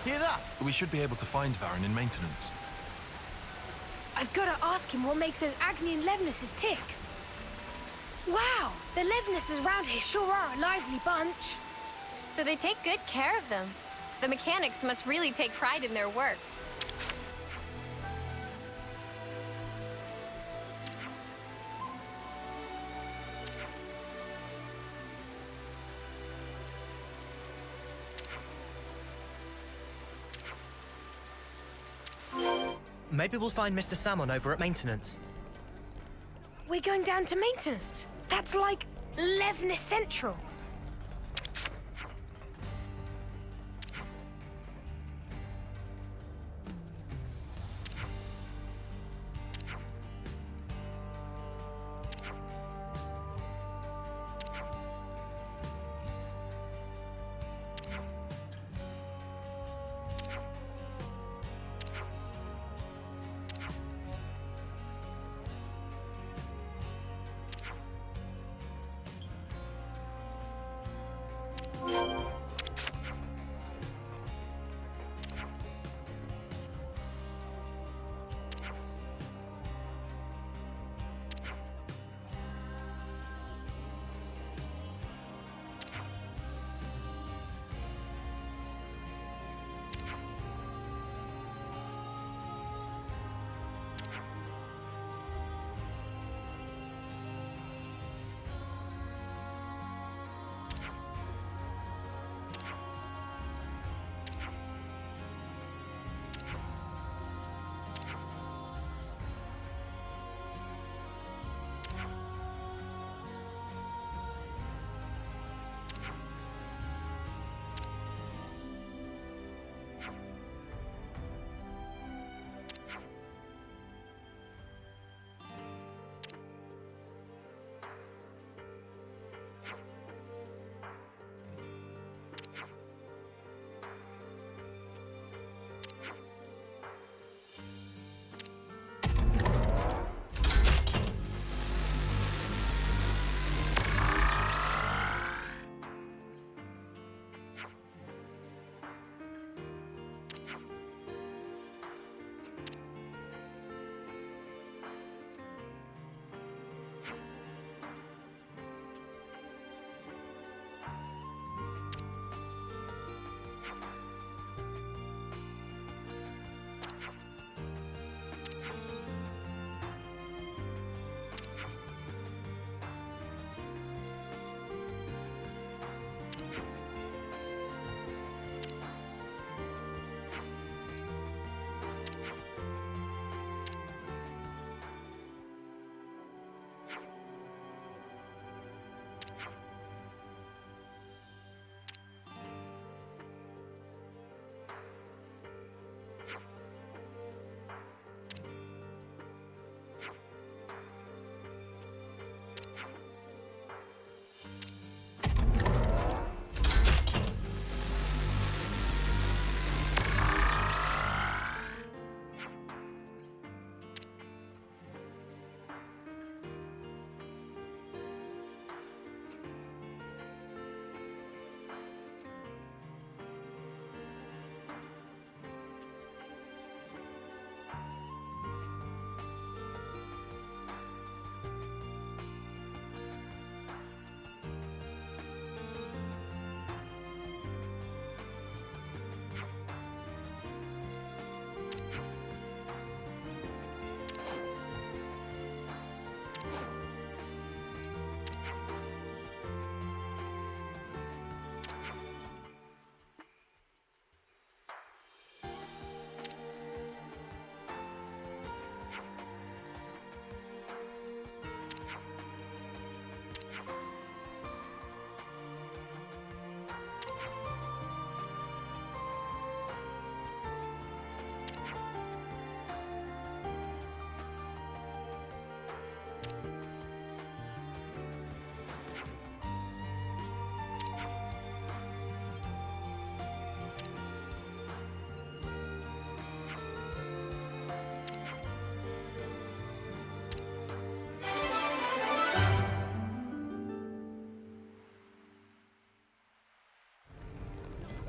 Hear that? We should be able to find Varen in maintenance. I've got to ask him what makes those Agni and Levnesses tick. Wow, the Levnesses around here sure are a lively bunch. So they take good care of them. The mechanics must really take pride in their work. Maybe we'll find Mr. Salmon over at maintenance. We're going down to maintenance. That's like Levnes Central.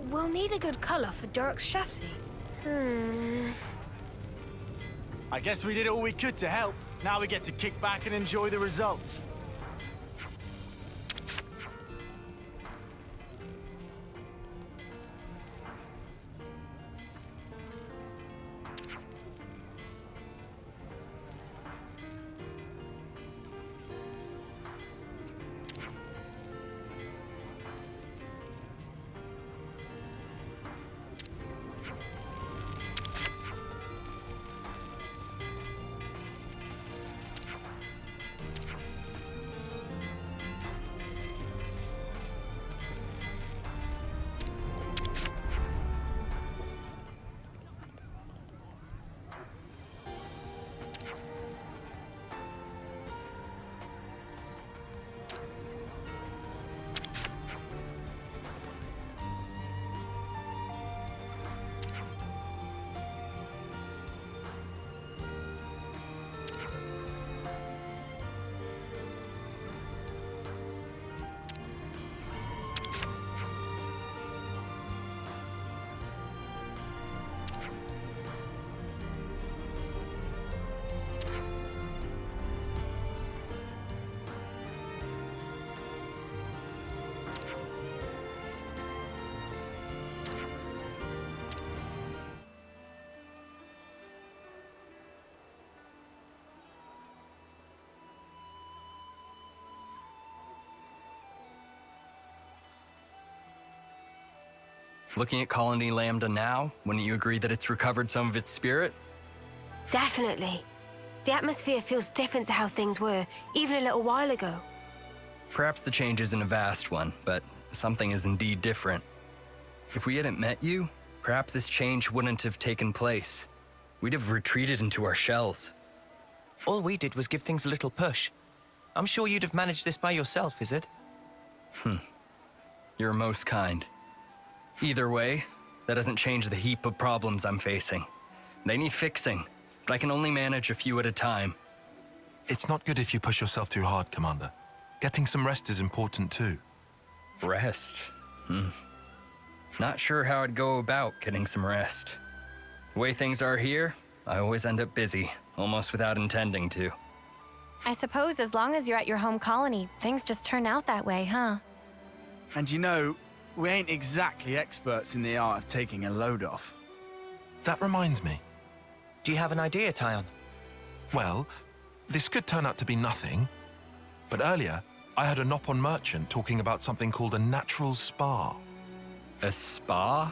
we'll need a good color for Durk's chassis. I guess we did all we could to help. Now we get to kick back and enjoy the results. Looking at Colony Lambda now, wouldn't you agree that it's recovered some of its spirit? Definitely. The atmosphere feels different to how things were, even a little while ago. Perhaps the change isn't a vast one, but something is indeed different. If we hadn't met you, perhaps this change wouldn't have taken place. We'd have retreated into our shells. All we did was give things a little push. I'm sure you'd have managed this by yourself, Isurd? You're most kind. Either way, that doesn't change the heap of problems I'm facing. They need fixing, but I can only manage a few at a time. It's not good if you push yourself too hard, Commander. Getting some rest is important too. Rest? Not sure how I'd go about getting some rest. The way things are here, I always end up busy, almost without intending to. I suppose as long as you're at your home colony, things just turn out that way, huh? And you know, we ain't exactly experts in the art of taking a load off. That reminds me. Do you have an idea, Tyon? Well, this could turn out to be nothing. But earlier, I heard a Nopon merchant talking about something called a natural spa. A spa?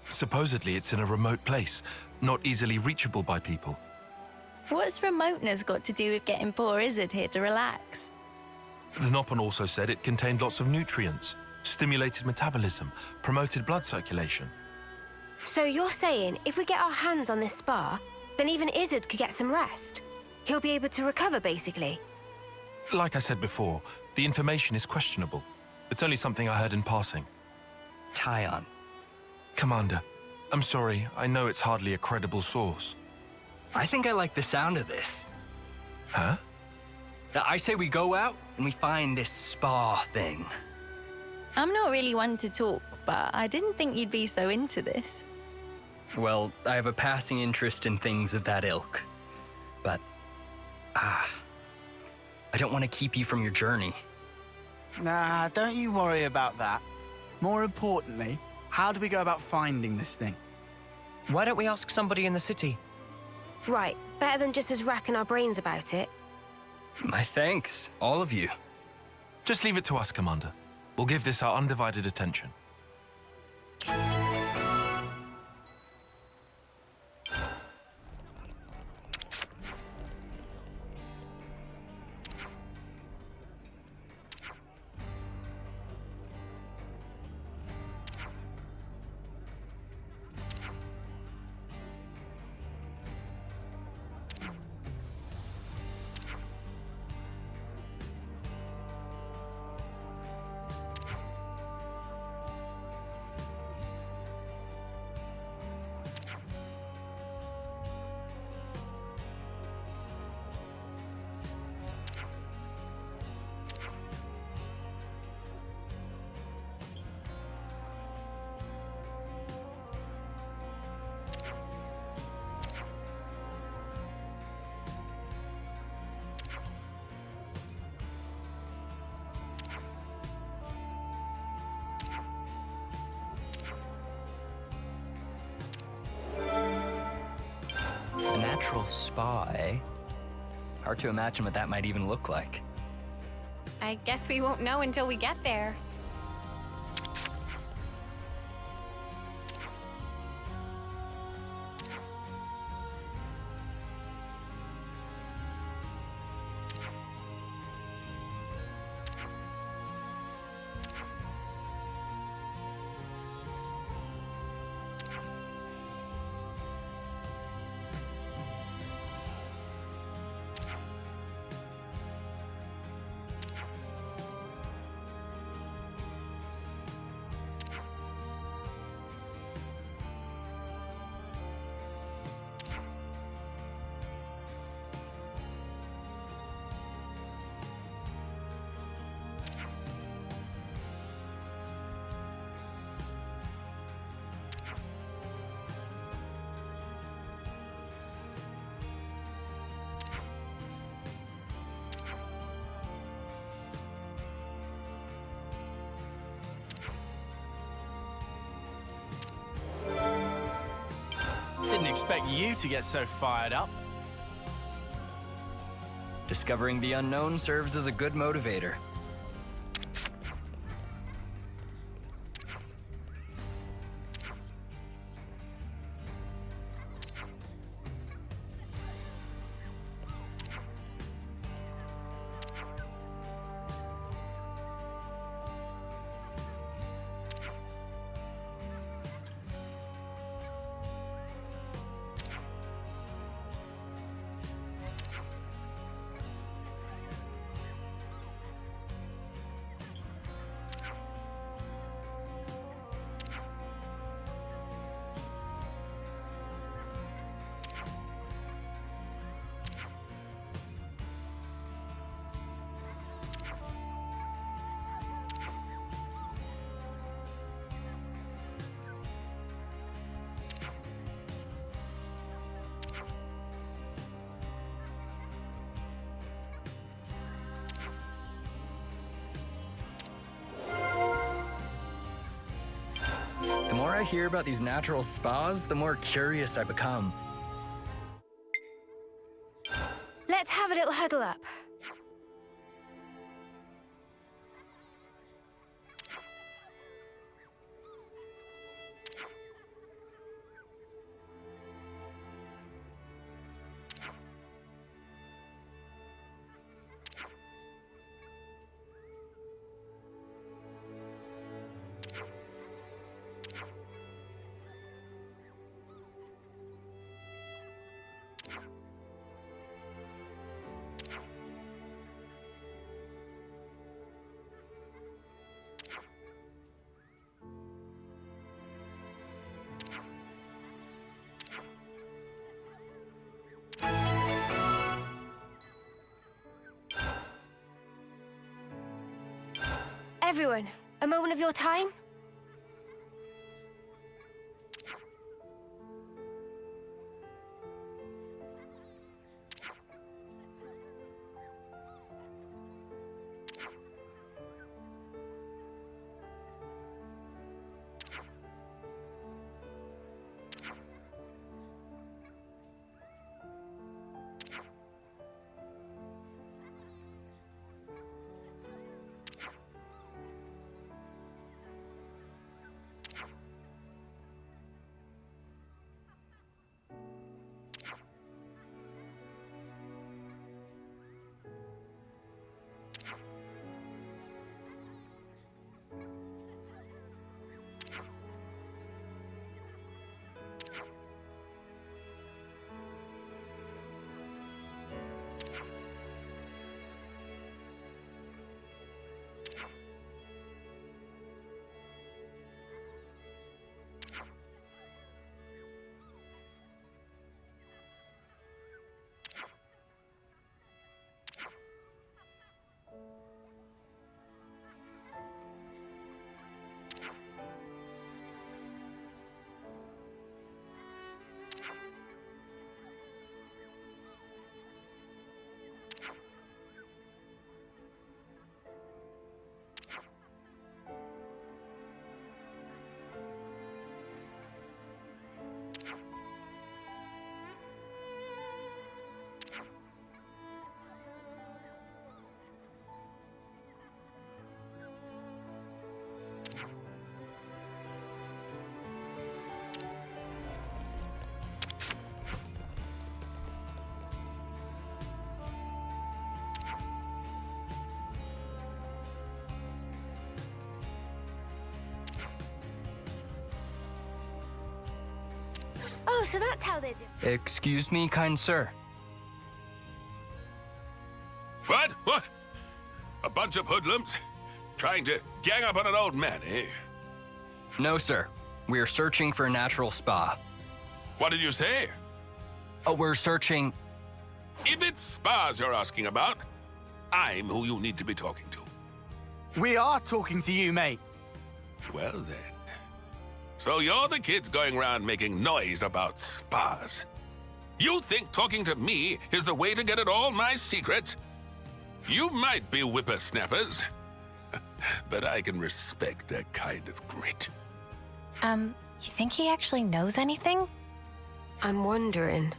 Supposedly it's in a remote place, not easily reachable by people. What's remoteness got to do with getting poor Isurd here to relax? The Nopon also said it contained lots of nutrients, stimulated metabolism, promoted blood circulation. So you're saying if we get our hands on this spa, then even Isurd could get some rest? He'll be able to recover, basically? Like I said before, the information is questionable. It's only something I heard in passing. Tyon. Commander, I'm sorry, I know it's hardly a credible source. I think I like the sound of this. Huh? I say we go out and we find this spa thing. I'm not really one to talk, but I didn't think you'd be so into this. Well, I have a passing interest in things of that ilk. But, I don't want to keep you from your journey. Nah, don't you worry about that. More importantly, how do we go about finding this thing? Why don't we ask somebody in the city? Right, better than just us racking our brains about it. My thanks, all of you. Just leave it to us, Commander. We'll give this our undivided attention. natural spa, eh? Hard to imagine what that might even look like. I guess we won't know until we get there. Didn't expect you to get so fired up. Discovering the unknown serves as a good motivator. The more I hear about these natural spas, the more curious I become. Let's have a little huddle up. Everyone, a moment of your time? Oh, so that's how they do. Excuse me, kind sir. What? What? A bunch of hoodlums? Trying to gang up on an old man, eh? No, sir. We're searching for a natural spa. What did you say? Oh, we're searching... If it's spas you're asking about, I'm who you need to be talking to. We are talking to you, mate. Well then. So you're the kids going around making noise about spas. You think talking to me is the way to get at all my secrets? You might be whippersnappers, but I can respect that kind of grit. You think he actually knows anything? I'm wondering.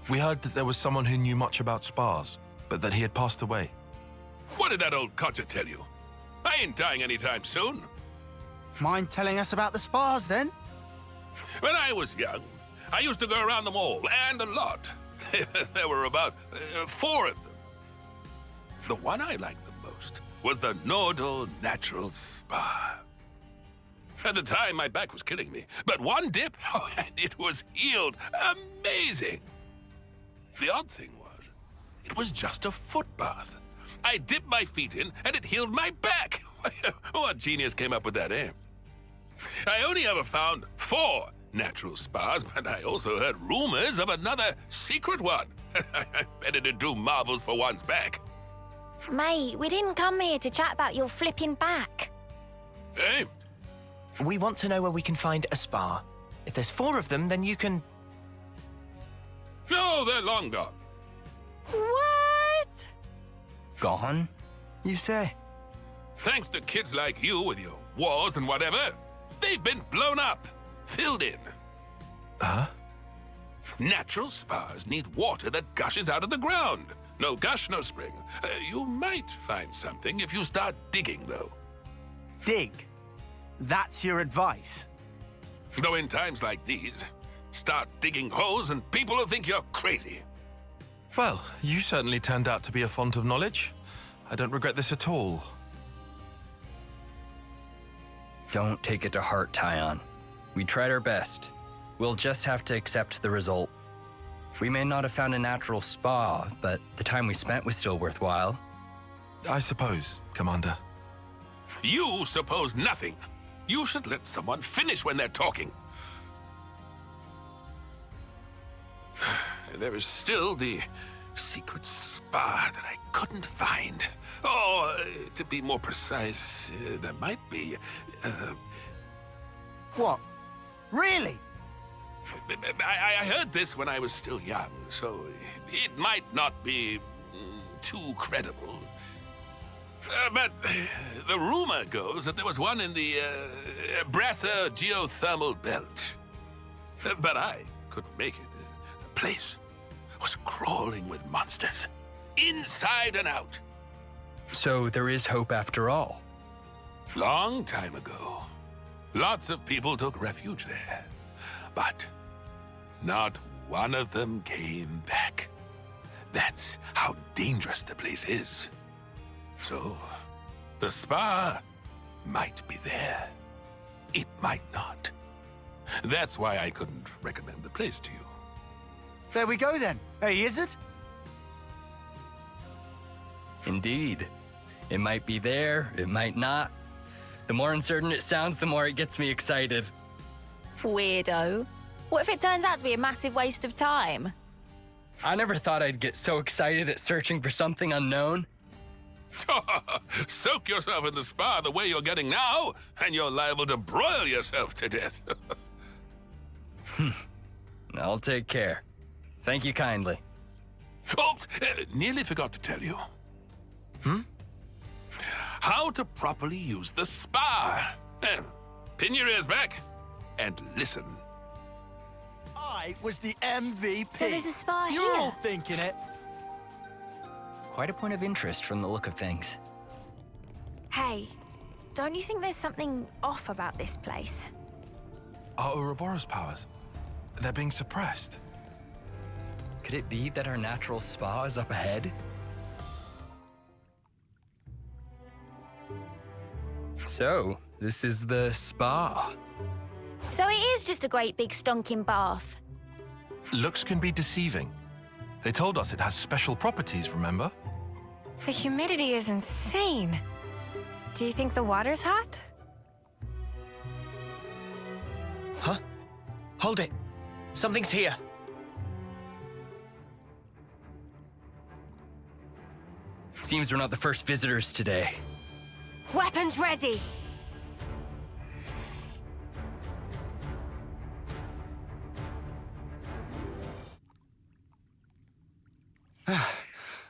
We heard that there was someone who knew much about spas, but that he had passed away. What did that old codger tell you? I ain't dying anytime soon. Mind telling us about the spas, then? When I was young, I used to go around them all, and a lot. There were about 4 of them. The one I liked the most was the Nordal Natural Spa. At the time, my back was killing me, but one dip, and it was healed. Amazing! The odd thing was, it was just a foot bath. I dipped my feet in, and it healed my back. What genius came up with that, eh? I only ever found 4 natural spas, but I also heard rumors of another secret one. Better to do marvels for one's back. Mate, we didn't come here to chat about your flipping back. Eh? We want to know where we can find a spa. If there's 4 of them, then you can... No, they're long gone. What? Gone, you say? Thanks to kids like you with your wars and whatever, they've been blown up, filled in. Huh? Natural spas need water that gushes out of the ground. No gush, no spring. You might find something if you start digging, though. Dig? That's your advice? Though in times like these, start digging holes and people will think you're crazy. Well, you certainly turned out to be a font of knowledge. I don't regret this at all. Don't take it to heart, Tyon. We tried our best. We'll just have to accept the result. We may not have found a natural spa, but the time we spent was still worthwhile. I suppose, Commander. You suppose nothing. You should let someone finish when they're talking. There is still the secret spa that I couldn't find. Or, to be more precise, there might be... What? Really? I heard this when I was still young, so it might not be too credible. But the rumor goes that there was one in the Brasser geothermal belt. But I couldn't make it. The place was crawling with monsters, inside and out. So there is hope after all. Long time ago, lots of people took refuge there. But not one of them came back. That's how dangerous the place is. So, the spa might be there. It might not. That's why I couldn't recommend the place to you. There we go then. Hey, Isurd? Indeed. It might be there, it might not. The more uncertain it sounds, the more it gets me excited. Weirdo. What if it turns out to be a massive waste of time? I never thought I'd get so excited at searching for something unknown. Soak yourself in the spa the way you're getting now, and you're liable to broil yourself to death. I'll take care. Thank you kindly. Oops, nearly forgot to tell you. How to properly use the spa. Pin your ears back and listen. I was the MVP. So there's a spa here? You're all thinking it. Quite a point of interest from the look of things. Hey, don't you think there's something off about this place? Our Ouroboros powers, they're being suppressed. Could it be that our natural spa is up ahead? So, this is the spa. So it is just a great big stonking bath. Looks can be deceiving. They told us it has special properties, remember? The humidity is insane. Do you think the water's hot? Huh? Hold it. Something's here. Seems we're not the first visitors today. Weapons ready!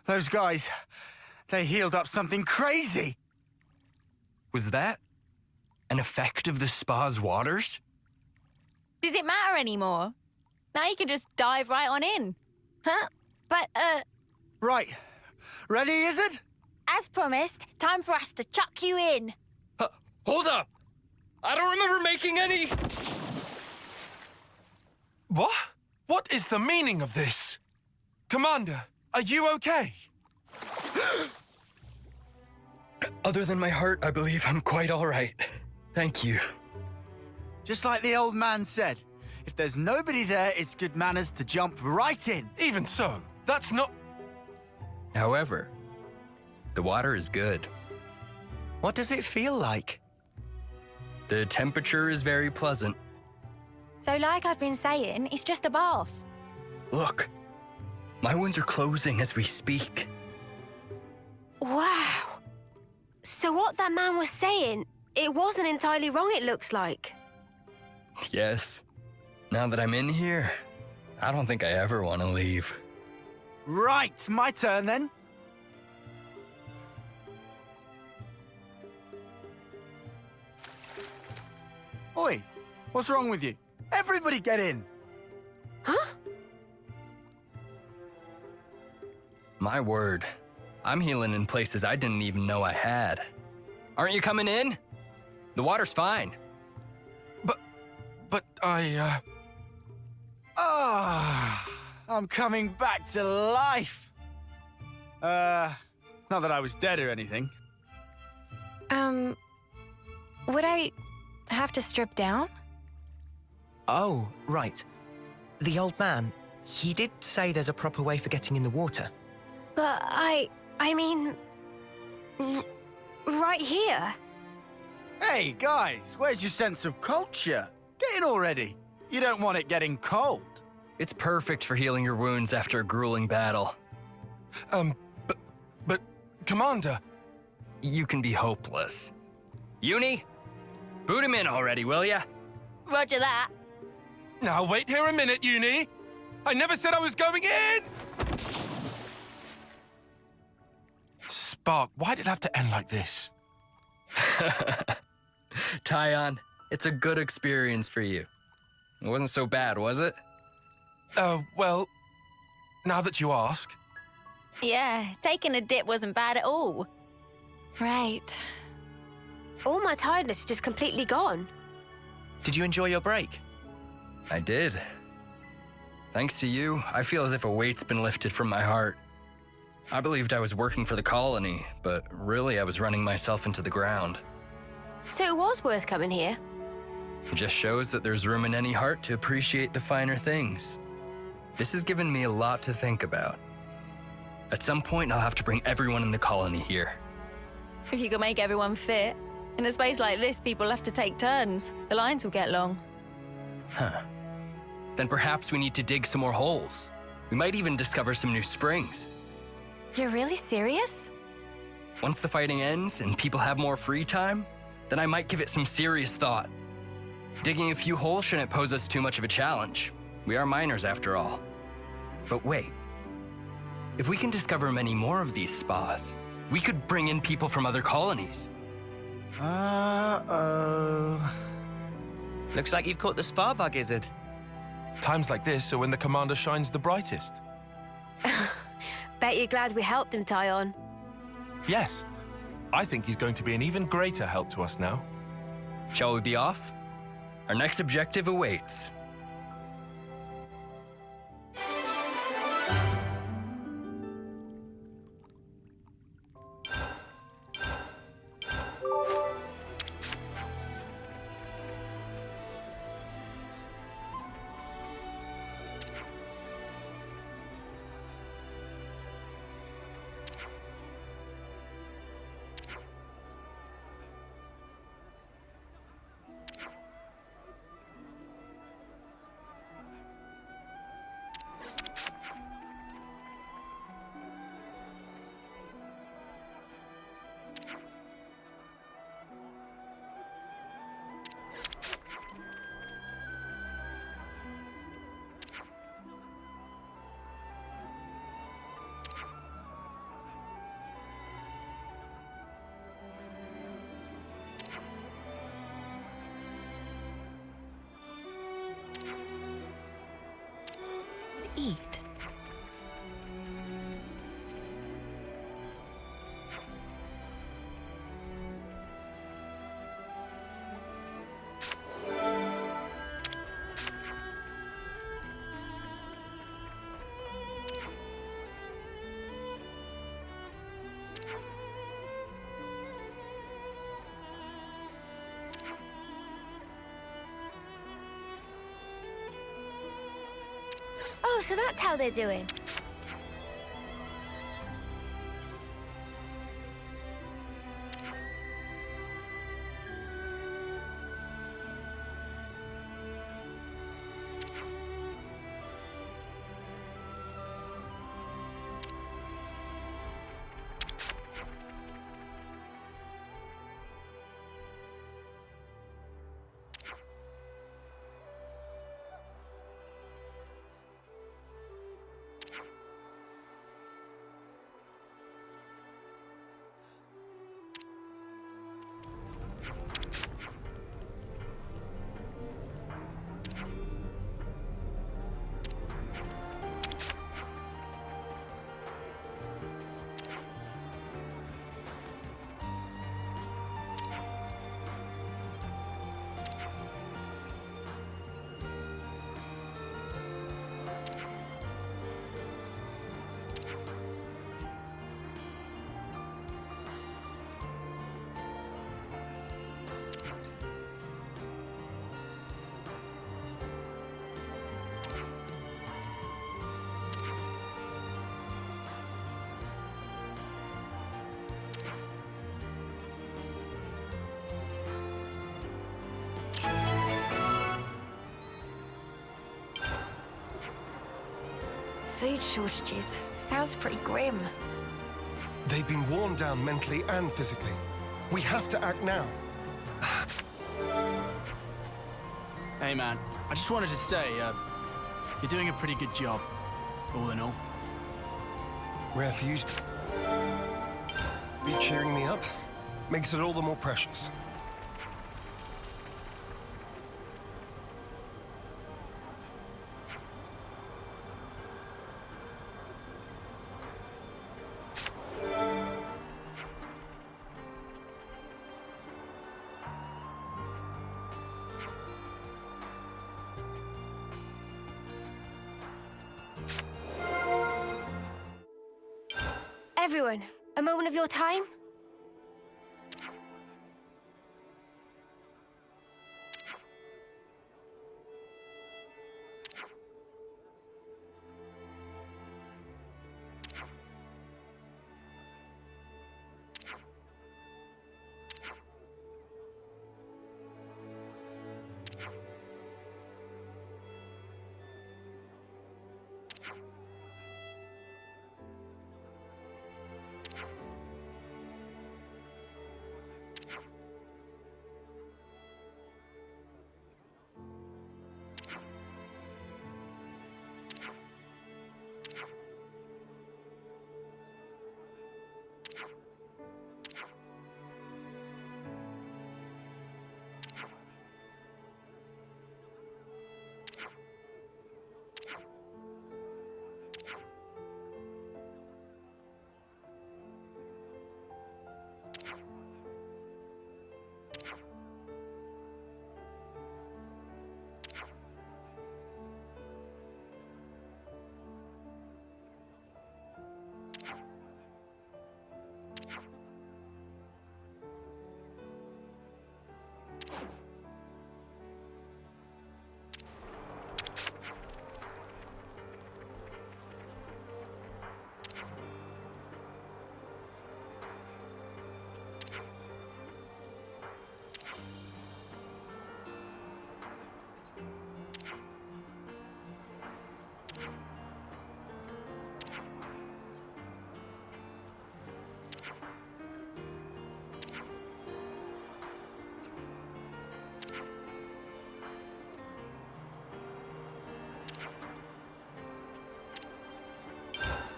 Those guys, they healed up something crazy. Was that an effect of the spa's waters? Does it matter anymore? Now you can just dive right on in. Huh? But, Right. Ready, Isurd? As promised, time for us to chuck you in. Hold up! I don't remember making any... What? What is the meaning of this? Commander, are you okay? Other than my heart, I believe I'm quite all right. Thank you. Just like the old man said, if there's nobody there, it's good manners to jump right in. Even so, that's not... However, the water is good. What does it feel like? The temperature is very pleasant. So like I've been saying, it's just a bath. Look, my wounds are closing as we speak. Wow. So what that man was saying, it wasn't entirely wrong, it looks like. Yes. Now that I'm in here, I don't think I ever want to leave. Right, my turn then. Oi, what's wrong with you? Everybody get in. Huh? My word, I'm healing in places I didn't even know I had. Aren't you coming in? The water's fine. But I, I'm coming back to life. Not that I was dead or anything. Would I have to strip down? Oh, right. The old man, he did say there's a proper way for getting in the water. But I mean... right here. Hey, guys, where's your sense of culture? Get in already. You don't want it getting cold. It's perfect for healing your wounds after a grueling battle. But, Commander... You can be hopeless. Uni? Boot him in already, will ya? Roger that. Now wait here a minute, Uni! I never said I was going in! Spark, why'd it have to end like this? Tyon, it's a good experience for you. It wasn't so bad, was it? Well, now that you ask. Yeah, taking a dip wasn't bad at all. Right. All my tiredness is just completely gone. Did you enjoy your break? I did. Thanks to you, I feel as if a weight's been lifted from my heart. I believed I was working for the colony, but really I was running myself into the ground. So it was worth coming here. It just shows that there's room in any heart to appreciate the finer things. This has given me a lot to think about. At some point, I'll have to bring everyone in the colony here. If you can make everyone fit. In a space like this, people have to take turns. The lines will get long. Huh. Then perhaps we need to dig some more holes. We might even discover some new springs. You're really serious? Once the fighting ends and people have more free time, then I might give it some serious thought. Digging a few holes shouldn't pose us too much of a challenge. We are miners after all. But wait. If we can discover many more of these spas, we could bring in people from other colonies. Uh-oh. Looks like you've caught the spa bug, Isurd. Times like this are when the commander shines the brightest. Bet you're glad we helped him, Tyon. Yes. I think he's going to be an even greater help to us now. Shall we be off? Our next objective awaits. Oh, so that's how they're doing. Food shortages. Sounds pretty grim. They've been worn down mentally and physically. We have to act now. Hey man, I just wanted to say, you're doing a pretty good job, all in all. Rare for you. Be cheering me up makes it all the more precious. Everyone, a moment of your time?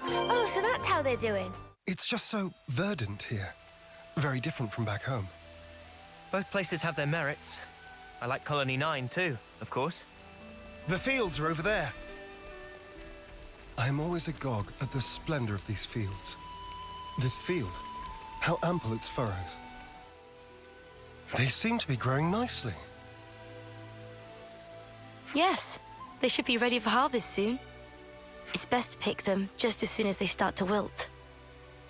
Oh, so that's how they're doing. It's just so verdant here. Very different from back home. Both places have their merits. I like Colony 9 too, of course. The fields are over there. I am always agog at the splendor of these fields. This field, how ample its furrows. They seem to be growing nicely. Yes, they should be ready for harvest soon. It's best to pick them just as soon as they start to wilt.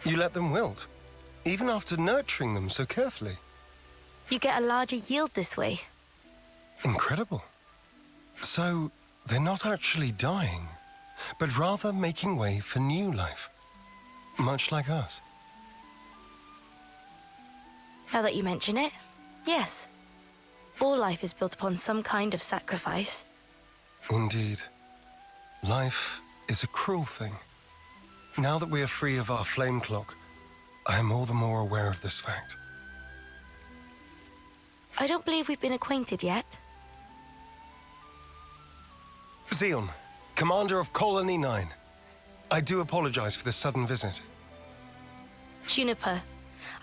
You let them wilt, even after nurturing them so carefully. You get a larger yield this way. Incredible. So, they're not actually dying? but rather making way for new life, much like us. Now that you mention it, yes. All life is built upon some kind of sacrifice. Indeed. Life is a cruel thing. Now that we are free of our flame clock, I am all the more aware of this fact. I don't believe we've been acquainted yet. Zeon, commander of Colony 9. I do apologize for this sudden visit. Juniper,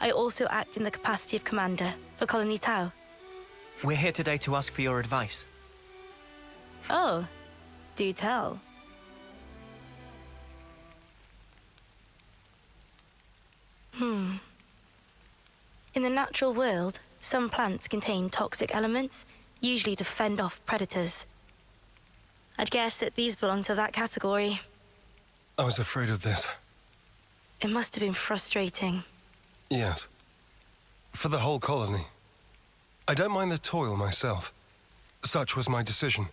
I also act in the capacity of commander for Colony Tau. We're here today to ask for your advice. Oh, do tell. In the natural world, some plants contain toxic elements, usually to fend off predators. I'd guess that these belong to that category. I was afraid of this. It must have been frustrating. Yes. For the whole colony. I don't mind the toil myself. Such was my decision.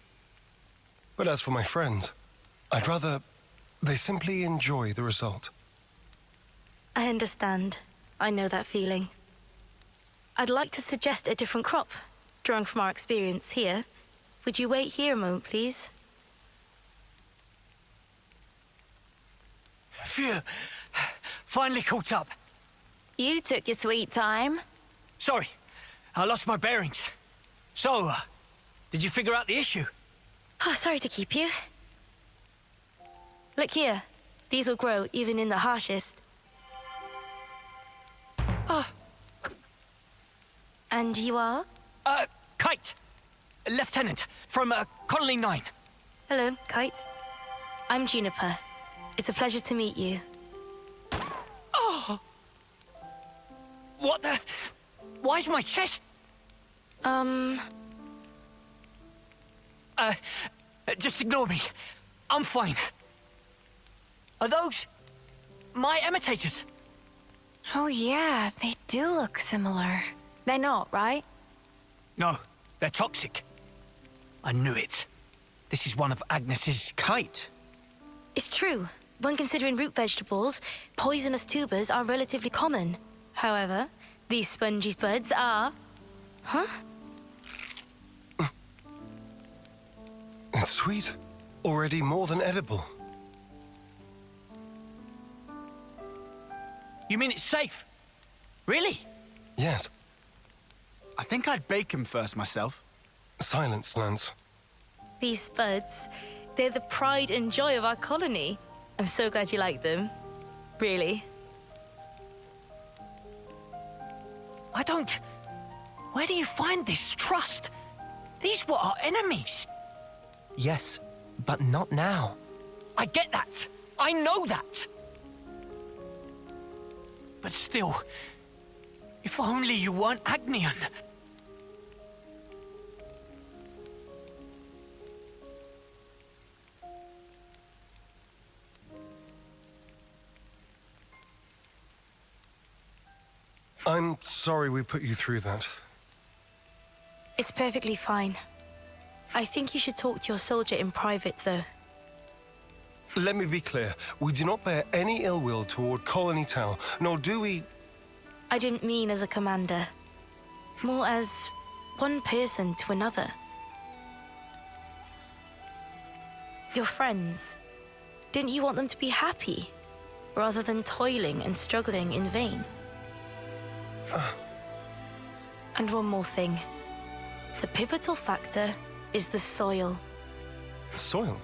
But as for my friends, I'd rather they simply enjoy the result. I understand. I know that feeling. I'd like to suggest a different crop, drawing from our experience here. Would you wait here a moment, please? Phew. Finally caught up. You took your sweet time. Sorry, I lost my bearings. So, did you figure out the issue? Oh, sorry to keep you. Look here. These will grow even in the harshest. And you are? Kite. Lieutenant from Colony 9. Hello, Kite. I'm Juniper. It's a pleasure to meet you. Oh! What the? Why is my chest? Just ignore me. I'm fine. Are those my imitators? Oh yeah, they do look similar. They're not, right? No, they're toxic. I knew it. This is one of Agnes's... Kite? It's true. When considering root vegetables, poisonous tubers are relatively common. However, these spongy buds are... Huh? It's sweet. Already more than edible. You mean it's safe? Really? Yes. I think I'd bake him first myself. Silence, Lance. These buds, they're the pride and joy of our colony. I'm so glad you like them. Really. I don't... Where do you find this trust? These were our enemies. Yes, but not now. I get that. I know that. But still, if only you weren't Agnian. I'm sorry we put you through that. It's perfectly fine. I think you should talk to your soldier in private, though. Let me be clear. We do not bear any ill will toward Colony Tau, nor do we... I didn't mean as a commander. More as one person to another. Your friends. Didn't you want them to be happy, rather than toiling and struggling in vain? And one more thing. The pivotal factor is the soil. Soil?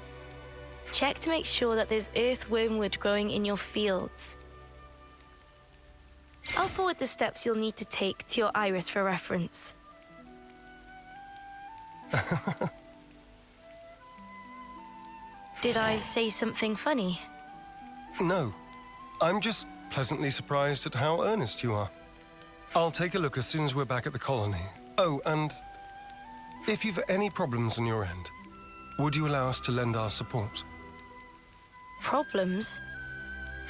Check to make sure that there's earthwormwood growing in your fields. I'll forward the steps you'll need to take to your iris for reference. Did I say something funny? No. I'm just pleasantly surprised at how earnest you are. I'll take a look as soon as we're back at the colony. Oh, and if you've any problems on your end, would you allow us to lend our support? Problems?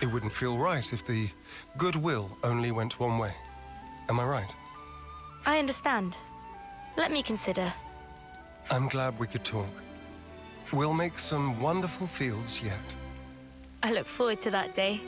It wouldn't feel right if the goodwill only went one way. Am I right? I understand. Let me consider. I'm glad we could talk. We'll make some wonderful fields yet. I look forward to that day.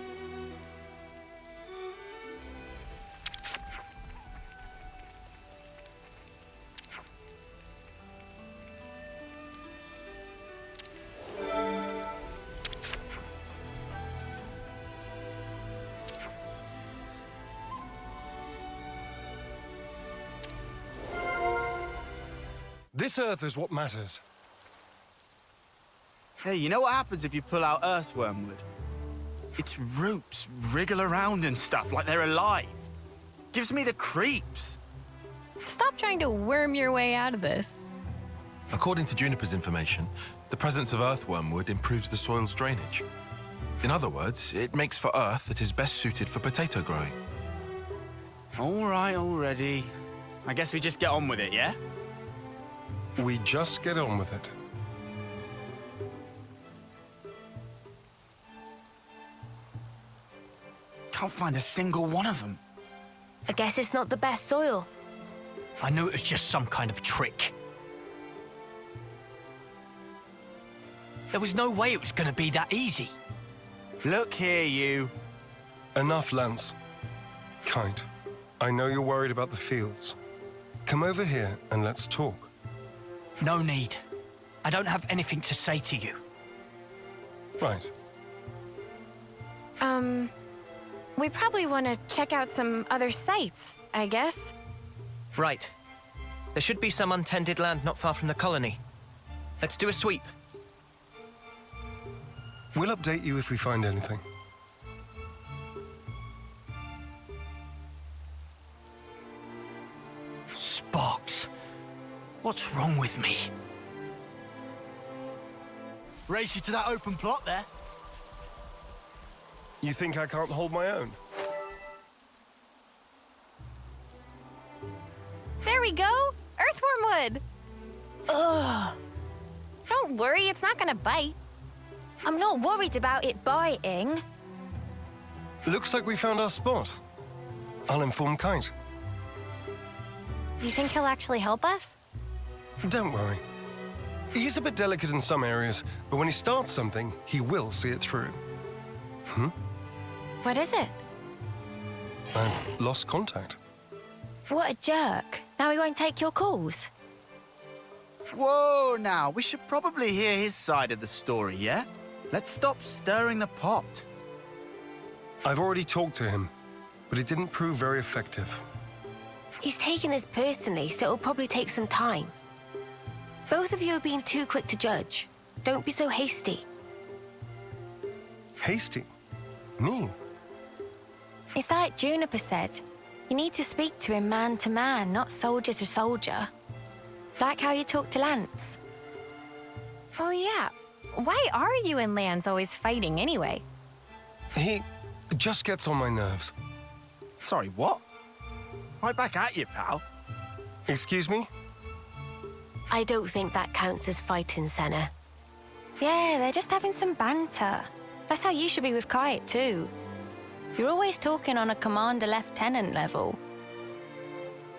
This Earth is what matters. Hey, you know what happens if you pull out earthwormwood? Its roots wriggle around and stuff like they're alive. Gives me the creeps. Stop trying to worm your way out of this. According to Juniper's information, the presence of earthwormwood improves the soil's drainage. In other words, it makes for earth that is best suited for potato growing. All right already. I guess we just get on with it, yeah? We just get on with it. Can't find a single one of them. I guess it's not the best soil. I knew it was just some kind of trick. There was no way it was going to be that easy. Look here, you. Enough, Lance. Kite, I know you're worried about the fields. Come over here and let's talk. No need. I don't have anything to say to you. Right. We probably want to check out some other sites, I guess. Right. There should be some untended land not far from the colony. Let's do a sweep. We'll update you if we find anything. Sparks. What's wrong with me? Race you to that open plot there. You think I can't hold my own? There we go! Earthwormwood! Ugh. Don't worry, it's not gonna bite. I'm not worried about it biting. Looks like we found our spot. I'll inform Kite. You think he'll actually help us? Don't worry. He's a bit delicate in some areas, but when he starts something, he will see it through. What is it? I've lost contact. What a jerk. Now he won't take your calls. Whoa, now, we should probably hear his side of the story, yeah? Let's stop stirring the pot. I've already talked to him, but it didn't prove very effective. He's taken this personally, so it'll probably take some time. Both of you are being too quick to judge. Don't be so hasty. Hasty? Me? It's like Juniper said. You need to speak to him man to man, not soldier to soldier. Like how you talk to Lance. Oh yeah. Why are you and Lance always fighting anyway? He just gets on my nerves. Sorry, what? Right back at you, pal. Excuse me? I don't think that counts as fighting, Senna. Yeah, they're just having some banter. That's how you should be with Kite, too. You're always talking on a commander-lieutenant level.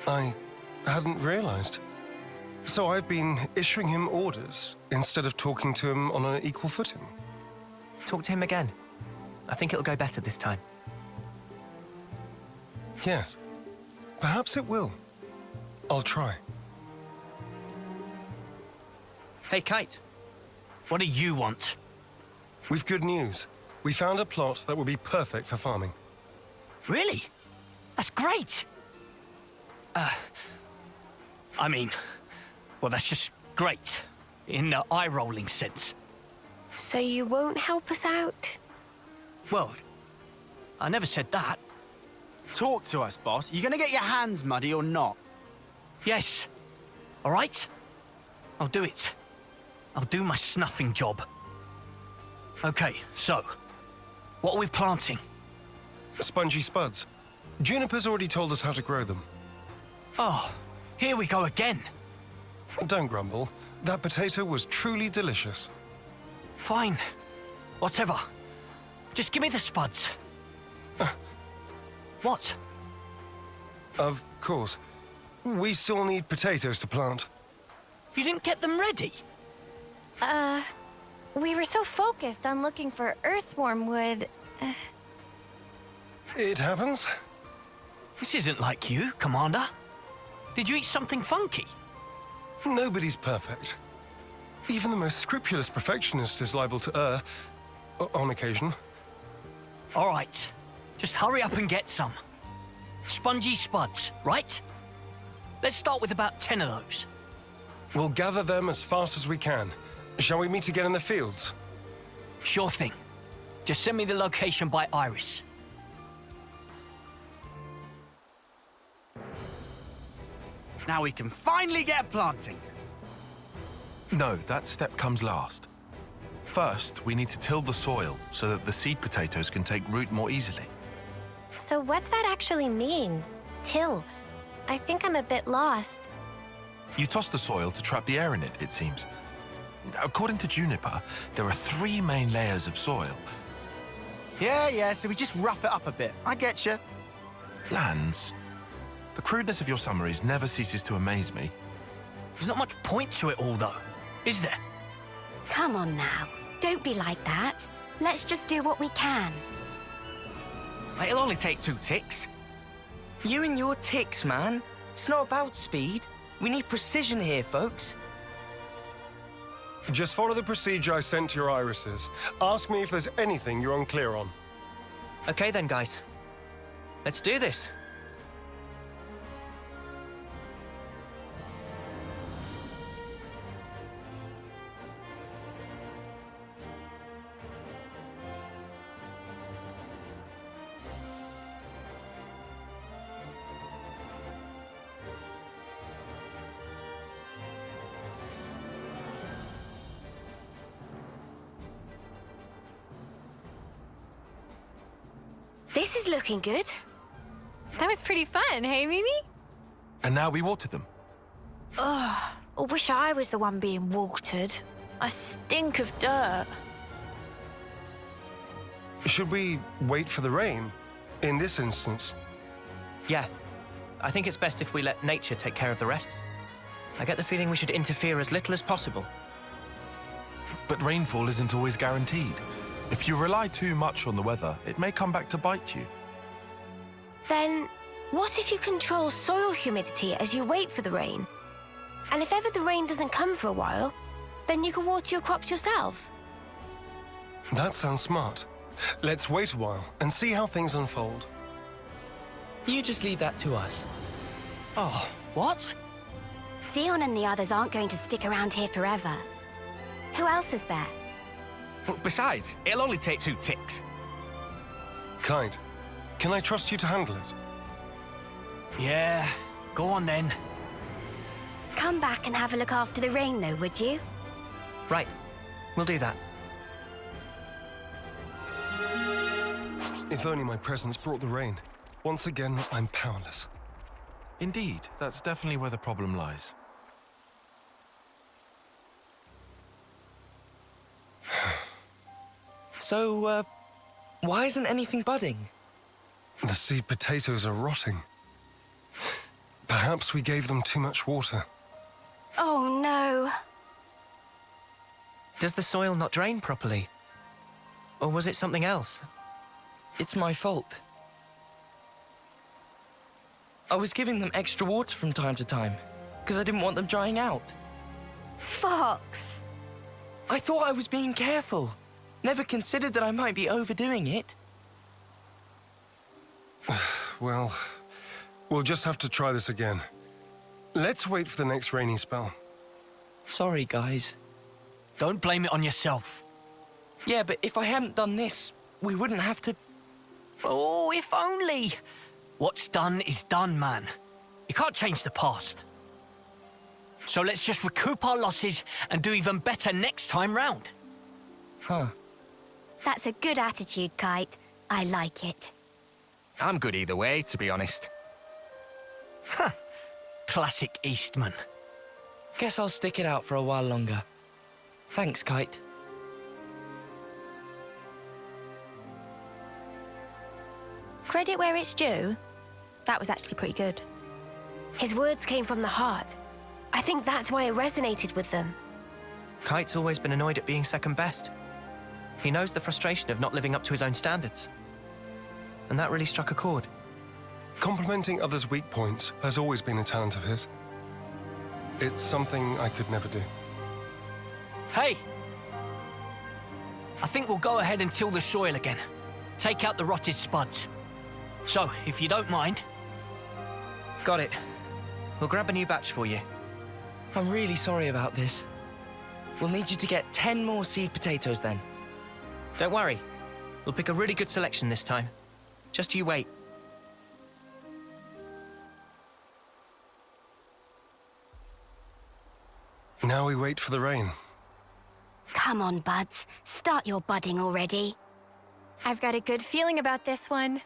I hadn't realized. So I've been issuing him orders instead of talking to him on an equal footing. Talk to him again. I think it'll go better this time. Yes. Perhaps it will. I'll try. Hey, Kite. What do you want? We've good news. We found a plot that will be perfect for farming. Really? That's great! I mean, well, that's just great. In the eye-rolling sense. So you won't help us out? Well, I never said that. Talk to us, boss. You gonna get your hands muddy or not? Yes. All right? I'll do it. I'll do my snuffing job. Okay, so, what are we planting? Spongy spuds. Juniper's already told us how to grow them. Oh, here we go again. Don't grumble. That potato was truly delicious. Fine. Whatever. Just give me the spuds. What? Of course. We still need potatoes to plant. You didn't get them ready? We were so focused on looking for earthworm wood. It happens. This isn't like you, Commander. Did you eat something funky? Nobody's perfect. Even the most scrupulous perfectionist is liable to err, on occasion. All right, just hurry up and get some. Spongy spuds, right? Let's start with about 10 of those. We'll gather them as fast as we can. Shall we meet again in the fields? Sure thing. Just send me the location by Iris. Now we can finally get planting. No, that step comes last. First, we need to till the soil so that the seed potatoes can take root more easily. So what's that actually mean? Till. I think I'm a bit lost. You toss the soil to trap the air in it, it seems. According to Juniper, there are 3 main layers of soil. Yeah, so we just rough it up a bit. I get you. Lands. The crudeness of your summaries never ceases to amaze me. There's not much point to it all, though, is there? Come on now. Don't be like that. Let's just do what we can. It'll only take 2 ticks. You and your ticks, man. It's not about speed. We need precision here, folks. Just follow the procedure I sent to your irises. Ask me if there's anything you're unclear on. Okay then, guys. Let's do this. This is looking good. That was pretty fun, hey, Mimi? And now we water them. Ugh, I wish I was the one being watered. I stink of dirt. Should we wait for the rain? In this instance? Yeah. I think it's best if we let nature take care of the rest. I get the feeling we should interfere as little as possible. But rainfall isn't always guaranteed. If you rely too much on the weather, it may come back to bite you. Then, what if you control soil humidity as you wait for the rain? And if ever the rain doesn't come for a while, then you can water your crops yourself. That sounds smart. Let's wait a while and see how things unfold. You just leave that to us. Oh, what? Zeon and the others aren't going to stick around here forever. Who else is there? Besides, it'll only take 2 ticks. Kite, can I trust you to handle it? Yeah, go on then. Come back and have a look after the rain, though, would you? Right, we'll do that. If only my presence brought the rain. Once again, I'm powerless. Indeed, that's definitely where the problem lies. So, why isn't anything budding? The seed potatoes are rotting. Perhaps we gave them too much water. Oh, no. Does the soil not drain properly? Or was it something else? It's my fault. I was giving them extra water from time to time, because I didn't want them drying out. Fox. I thought I was being careful. Never considered that I might be overdoing it. Well, we'll just have to try this again. Let's wait for the next rainy spell. Sorry, guys. Don't blame it on yourself. Yeah, but if I hadn't done this, we wouldn't have to... Oh, if only. What's done is done, man. You can't change the past. So let's just recoup our losses and do even better next time round. Huh. That's a good attitude, Kite. I like it. I'm good either way, to be honest. Huh. Classic Eastman. Guess I'll stick it out for a while longer. Thanks, Kite. Credit where it's due. That was actually pretty good. His words came from the heart. I think that's why it resonated with them. Kite's always been annoyed at being second best. He knows the frustration of not living up to his own standards. And that really struck a chord. Complimenting others' weak points has always been a talent of his. It's something I could never do. Hey! I think we'll go ahead and till the soil again. Take out the rotted spuds. So, if you don't mind... Got it. We'll grab a new batch for you. I'm really sorry about this. We'll need you to get 10 more seed potatoes then. Don't worry. We'll pick a really good selection this time. Just you wait. Now we wait for the rain. Come on, buds. Start your budding already. I've got a good feeling about this one.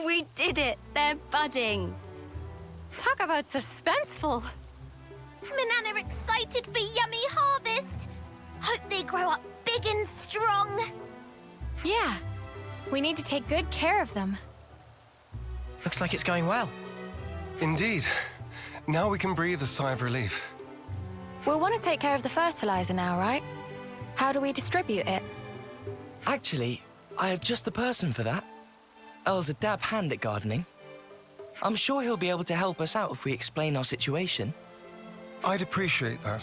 We did it! They're budding. Talk about suspenseful. Manana are excited for yummy harvest. Hope they grow up big and strong. Yeah. We need to take good care of them. Looks like it's going well. Indeed. Now we can breathe a sigh of relief. We'll want to take care of the fertilizer now, right? How do we distribute it? Actually, I have just the person for that. Earl's a dab hand at gardening. I'm sure he'll be able to help us out if we explain our situation. I'd appreciate that.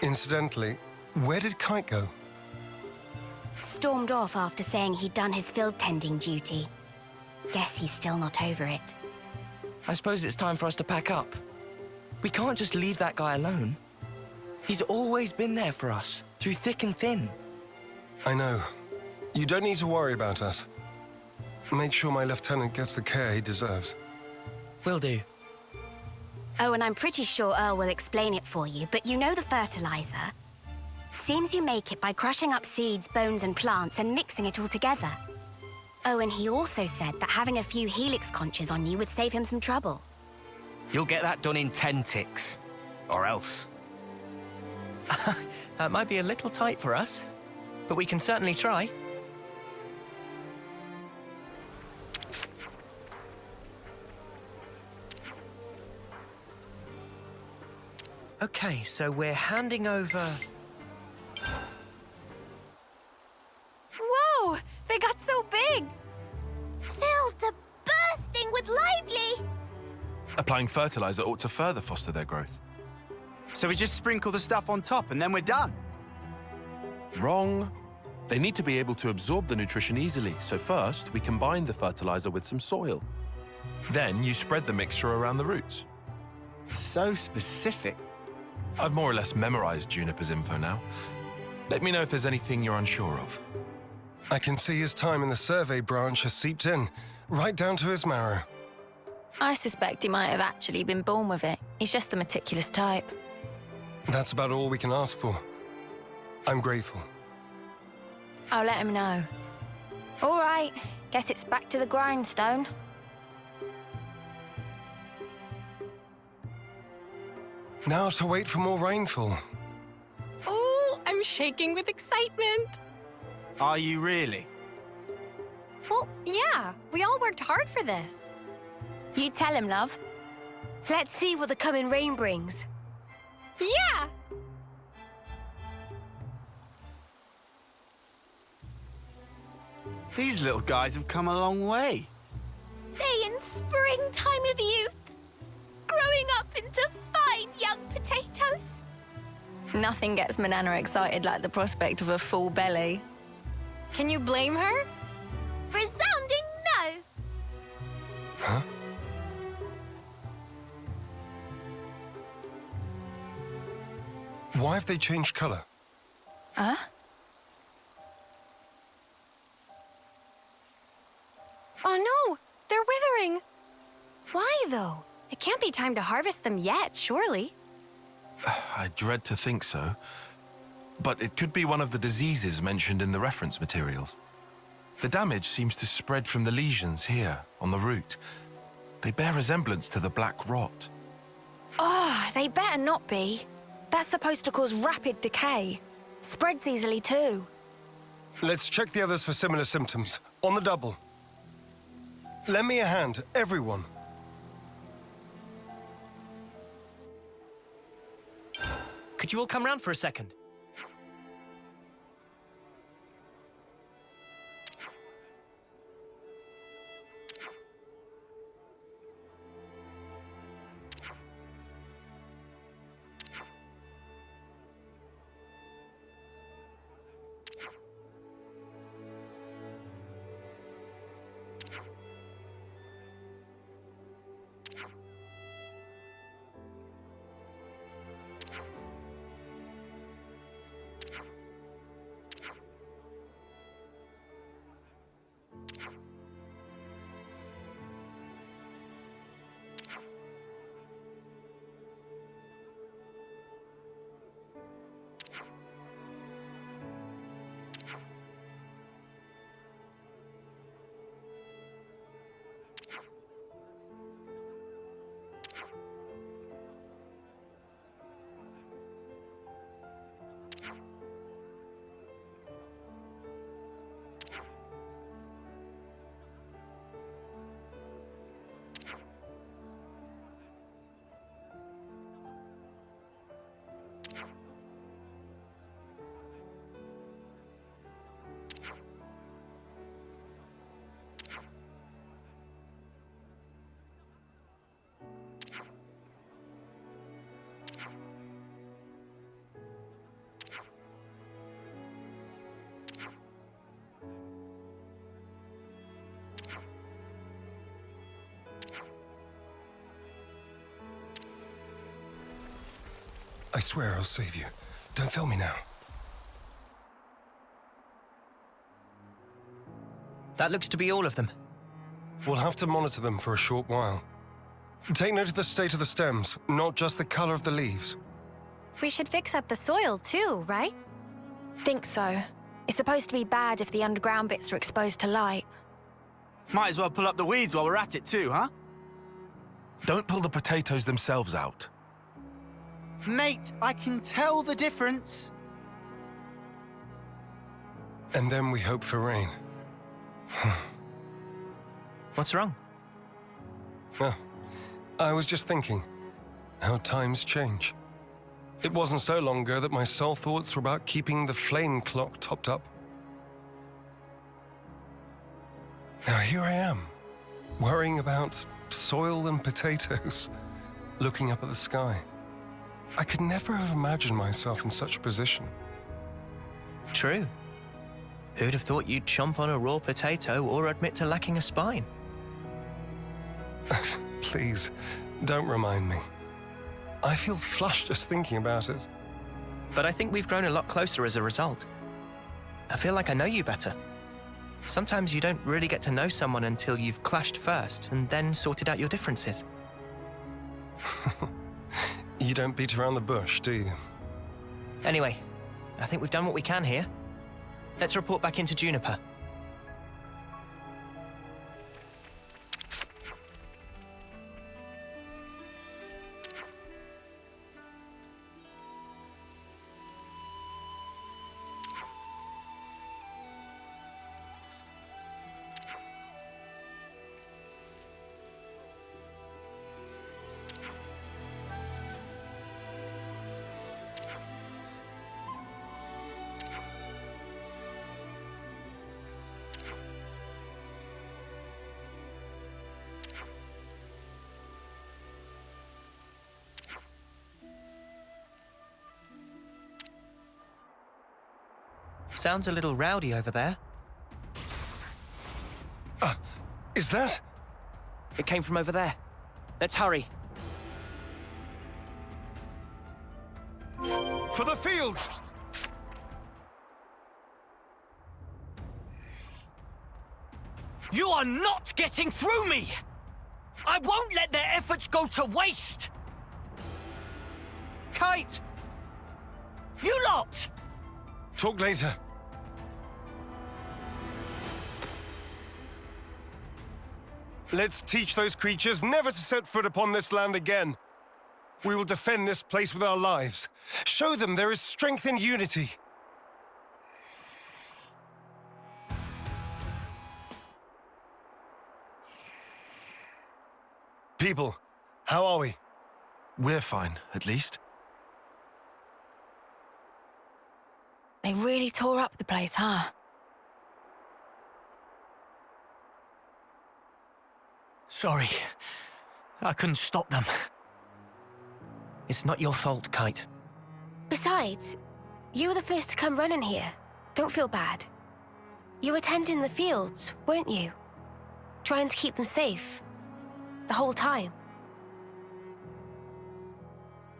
Incidentally, where did Kite go? Stormed off after saying he'd done his field tending duty. Guess he's still not over it. I suppose it's time for us to pack up. We can't just leave that guy alone. He's always been there for us, through thick and thin. I know. You don't need to worry about us. Make sure my lieutenant gets the care he deserves. Will do. Oh, and I'm pretty sure Earl will explain it for you, but you know the fertilizer? Seems you make it by crushing up seeds, bones, and plants and mixing it all together. Oh, and he also said that having a few helix conches on you would save him some trouble. You'll get that done in 10 ticks. Or else. That might be a little tight for us, but we can certainly try. Okay, so we're handing over... Whoa! They got so big! Filled to bursting with lively! Applying fertilizer ought to further foster their growth. So we just sprinkle the stuff on top and then we're done? Wrong. They need to be able to absorb the nutrition easily, so first we combine the fertilizer with some soil. Then you spread the mixture around the roots. So specific. I've more or less memorized Juniper's info now. Let me know if there's anything you're unsure of. I can see his time in the survey branch has seeped in, right down to his marrow. I suspect he might have actually been born with it. He's just the meticulous type. That's about all we can ask for. I'm grateful. I'll let him know. All right, guess it's back to the grindstone. Now to wait for more rainfall. Oh, I'm shaking with excitement. Are you really? Well, yeah. We all worked hard for this. You tell him, love. Let's see what the coming rain brings. Yeah! These little guys have come a long way. They in springtime of youth, growing up into fine young potatoes. Nothing gets Manana excited like the prospect of a full belly. Can you blame her? Resounding no. Huh? Why have they changed color? Huh? Oh no! They're withering! Why, though? It can't be time to harvest them yet, surely. I dread to think so. But it could be one of the diseases mentioned in the reference materials. The damage seems to spread from the lesions here, on the root. They bear resemblance to the black rot. Oh, they better not be. That's supposed to cause rapid decay. Spreads easily too. Let's check the others for similar symptoms. On the double. Lend me a hand, everyone. Could you all come round for a second? I swear I'll save you. Don't fail me now. That looks to be all of them. We'll have to monitor them for a short while. Take note of the state of the stems, not just the color of the leaves. We should fix up the soil too, right? Think so. It's supposed to be bad if the underground bits are exposed to light. Might as well pull up the weeds while we're at it too, huh? Don't pull the potatoes themselves out. Mate, I can tell the difference. And then we hope for rain. What's wrong? Oh, I was just thinking how times change. It wasn't so long ago that my sole thoughts were about keeping the flame clock topped up. Now here I am, worrying about soil and potatoes, looking up at the sky. I could never have imagined myself in such a position. True. Who'd have thought you'd chomp on a raw potato or admit to lacking a spine? Please, don't remind me. I feel flushed just thinking about it. But I think we've grown a lot closer as a result. I feel like I know you better. Sometimes you don't really get to know someone until you've clashed first and then sorted out your differences. You don't beat around the bush, do you? Anyway, I think we've done what we can here. Let's report back into Juniper. Sounds a little rowdy over there. Is that? It came from over there. Let's hurry. For the fields! You are not getting through me! I won't let their efforts go to waste! Kite! You lot! Talk later. Let's teach those creatures never to set foot upon this land again. We will defend this place with our lives. Show them there is strength in unity. People, how are we? We're fine, at least. They really tore up the place, huh? Sorry. I couldn't stop them. It's not your fault, Kite. Besides, you were the first to come running here. Don't feel bad. You were tending the fields, weren't you? Trying to keep them safe. The whole time.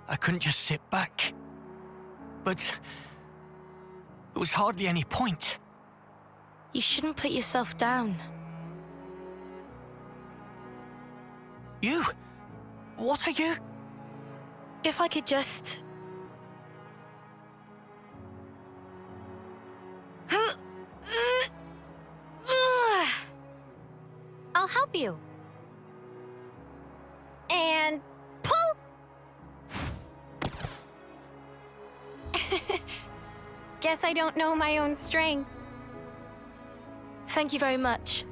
I couldn't just sit back. But there was hardly any point. You shouldn't put yourself down. You? What are you? If I could just... I'll help you. And pull! Guess I don't know my own strength. Thank you very much.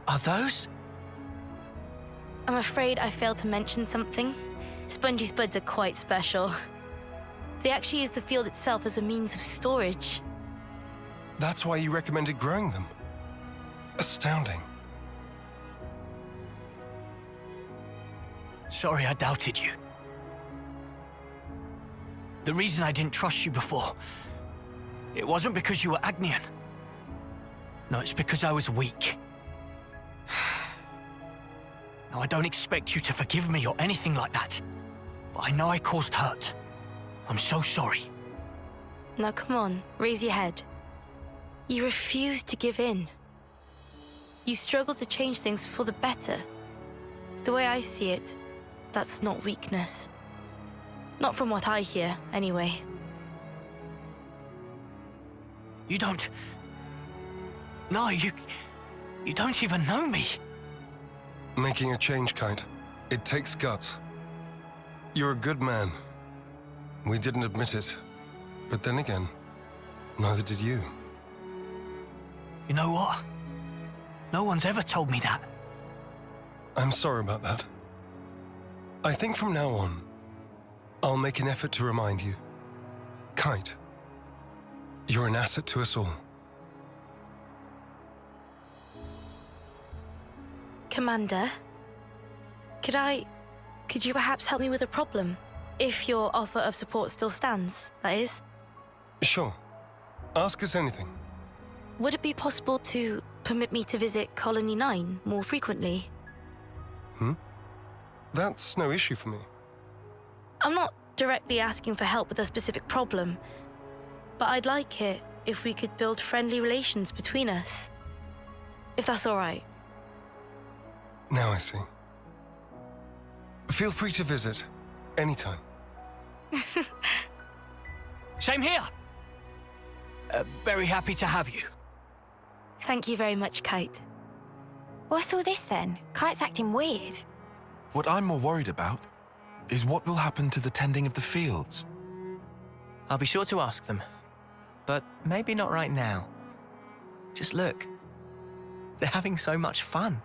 Are those? I'm afraid I failed to mention something. Spongy's buds are quite special. They actually use the field itself as a means of storage. That's why you recommended growing them. Astounding. Sorry I doubted you. The reason I didn't trust you before, it wasn't because you were Agnian. No, it's because I was weak. Now, I don't expect you to forgive me or anything like that, but I know I caused hurt. I'm so sorry. Now come on, raise your head. You refused to give in. You struggled to change things for the better. The way I see it, that's not weakness. Not from what I hear, anyway. You don't... No, you don't even know me. Making a change, Kite. It takes guts. You're a good man. We didn't admit it. But then again, neither did you. You know what? No one's ever told me that. I'm sorry about that. I think from now on, I'll make an effort to remind you. Kite, you're an asset to us all. Commander, could you perhaps help me with a problem? If your offer of support still stands, that is. Sure. Ask us anything. Would it be possible to permit me to visit Colony 9 more frequently? That's no issue for me. I'm not directly asking for help with a specific problem, but I'd like it if we could build friendly relations between us. If that's all right. Now I see. Feel free to visit anytime. Same here. Very happy to have you. Thank you very much, Kite. What's all this then? Kite's acting weird. What I'm more worried about is what will happen to the tending of the fields. I'll be sure to ask them. But maybe not right now. Just look. They're having so much fun.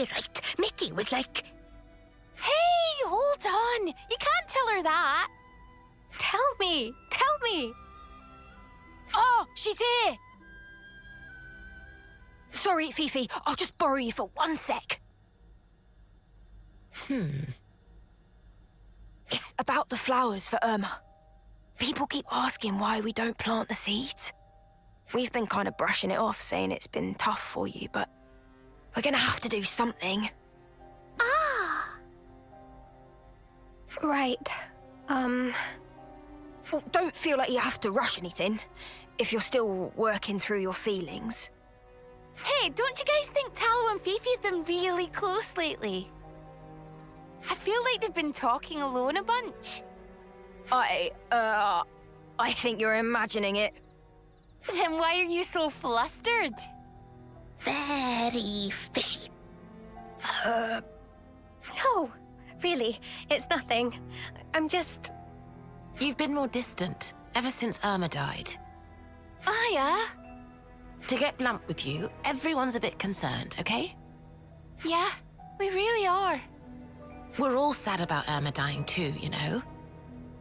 say right. Mickey was like... Hey, hold on! You can't tell her that! Tell me! Tell me! Oh, she's here! Sorry, Fifi, I'll just borrow you for 1 sec. It's about the flowers for Irma. People keep asking why we don't plant the seeds. We've been kind of brushing it off, saying it's been tough for you, but we're gonna have to do something. Ah! Right. Well, don't feel like you have to rush anything, if you're still working through your feelings. Hey, don't you guys think Tallow and Fifi have been really close lately? I feel like they've been talking alone a bunch. I think you're imagining it. Then why are you so flustered? Very fishy. No, really, it's nothing. I'm just... You've been more distant ever since Irma died. Yeah? To get blunt with you, everyone's a bit concerned, okay? Yeah, we really are. We're all sad about Irma dying too, you know?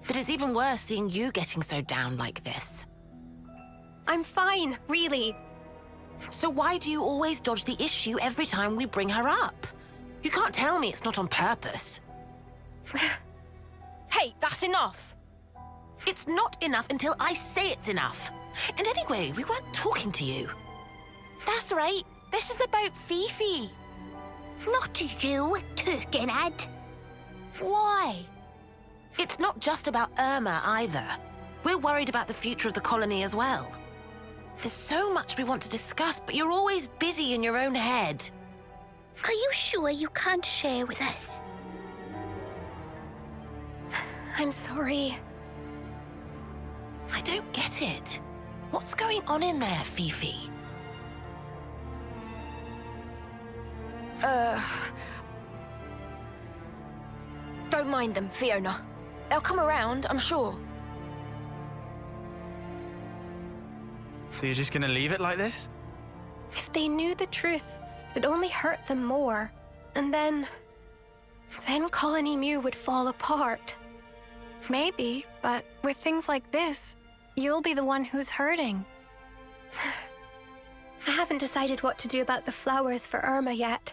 But it's even worse seeing you getting so down like this. I'm fine, really. So why do you always dodge the issue every time we bring her up? You can't tell me it's not on purpose. Hey, that's enough! It's not enough until I say it's enough. And anyway, we weren't talking to you. That's right. This is about Fifi. Not you, Turkinhead. Why? It's not just about Irma either. We're worried about the future of the colony as well. There's so much we want to discuss, but you're always busy in your own head. Are you sure you can't share with us? I'm sorry. I don't get it. What's going on in there, Fifi? Don't mind them, Fiona. They'll come around, I'm sure. So you're just gonna leave it like this? If they knew the truth, it'd only hurt them more. And then Colony Mew would fall apart. Maybe, but with things like this, you'll be the one who's hurting. I haven't decided what to do about the flowers for Irma yet.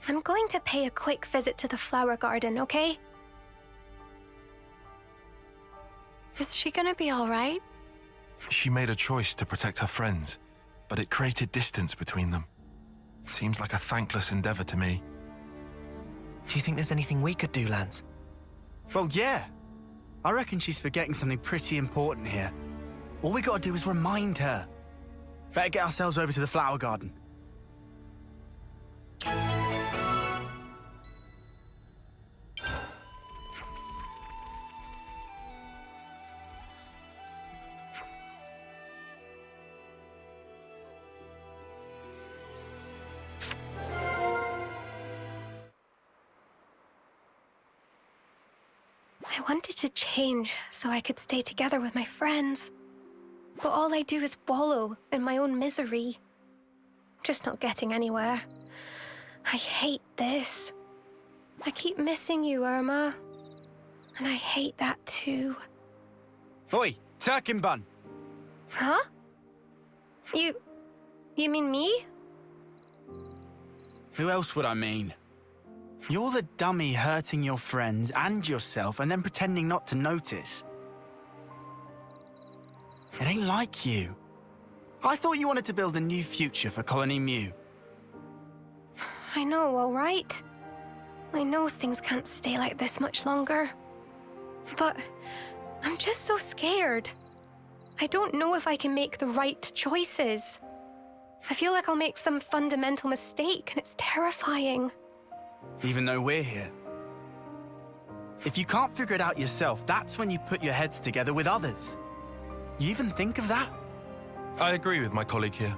I'm going to pay a quick visit to the flower garden, okay? Is she gonna be all right? She made a choice to protect her friends, but it created distance between them. It seems like a thankless endeavor to me. Do you think there's anything we could do, Lance? Well, yeah. I reckon she's forgetting something pretty important here. All we gotta do is remind her. Better get ourselves over to the flower garden. I wanted to change so I could stay together with my friends. But all I do is wallow in my own misery. I'm just not getting anywhere. I hate this. I keep missing you, Irma. And I hate that too. Oi, Turkin Bun! Huh? You mean me? Who else would I mean? You're the dummy hurting your friends and yourself and then pretending not to notice. It ain't like you. I thought you wanted to build a new future for Colony Mew. I know, all right. I know things can't stay like this much longer. But I'm just so scared. I don't know if I can make the right choices. I feel like I'll make some fundamental mistake, and it's terrifying. Even though we're here. If you can't figure it out yourself, that's when you put your heads together with others. You even think of that? I agree with my colleague here.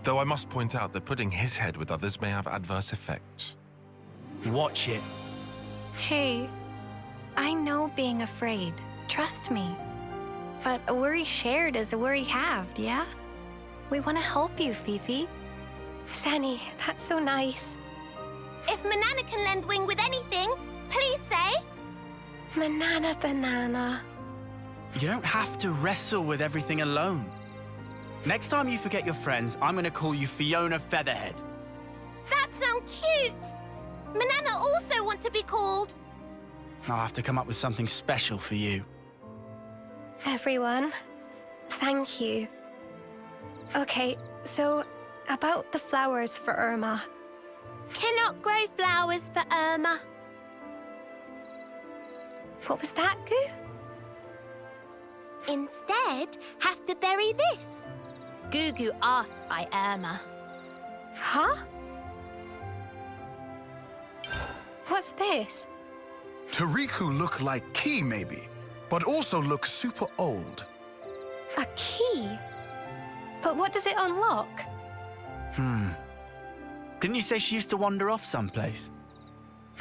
Though I must point out that putting his head with others may have adverse effects. Watch it. Hey, I know being afraid. Trust me. But a worry shared is a worry halved, yeah? We want to help you, Fifi. Sani, that's so nice. If Manana can lend wing with anything, please say. Manana Banana. You don't have to wrestle with everything alone. Next time you forget your friends, I'm gonna call you Fiona Featherhead. That sounds cute. Manana also want to be called. I'll have to come up with something special for you. Everyone, thank you. Okay, so about the flowers for Irma. Cannot grow flowers for Irma. What was that, Goo? Instead, have to bury this. Gugu asked by Irma. Huh? What's this? Tariku look like key, maybe, but also look super old. A key? But what does it unlock? Didn't you say she used to wander off someplace?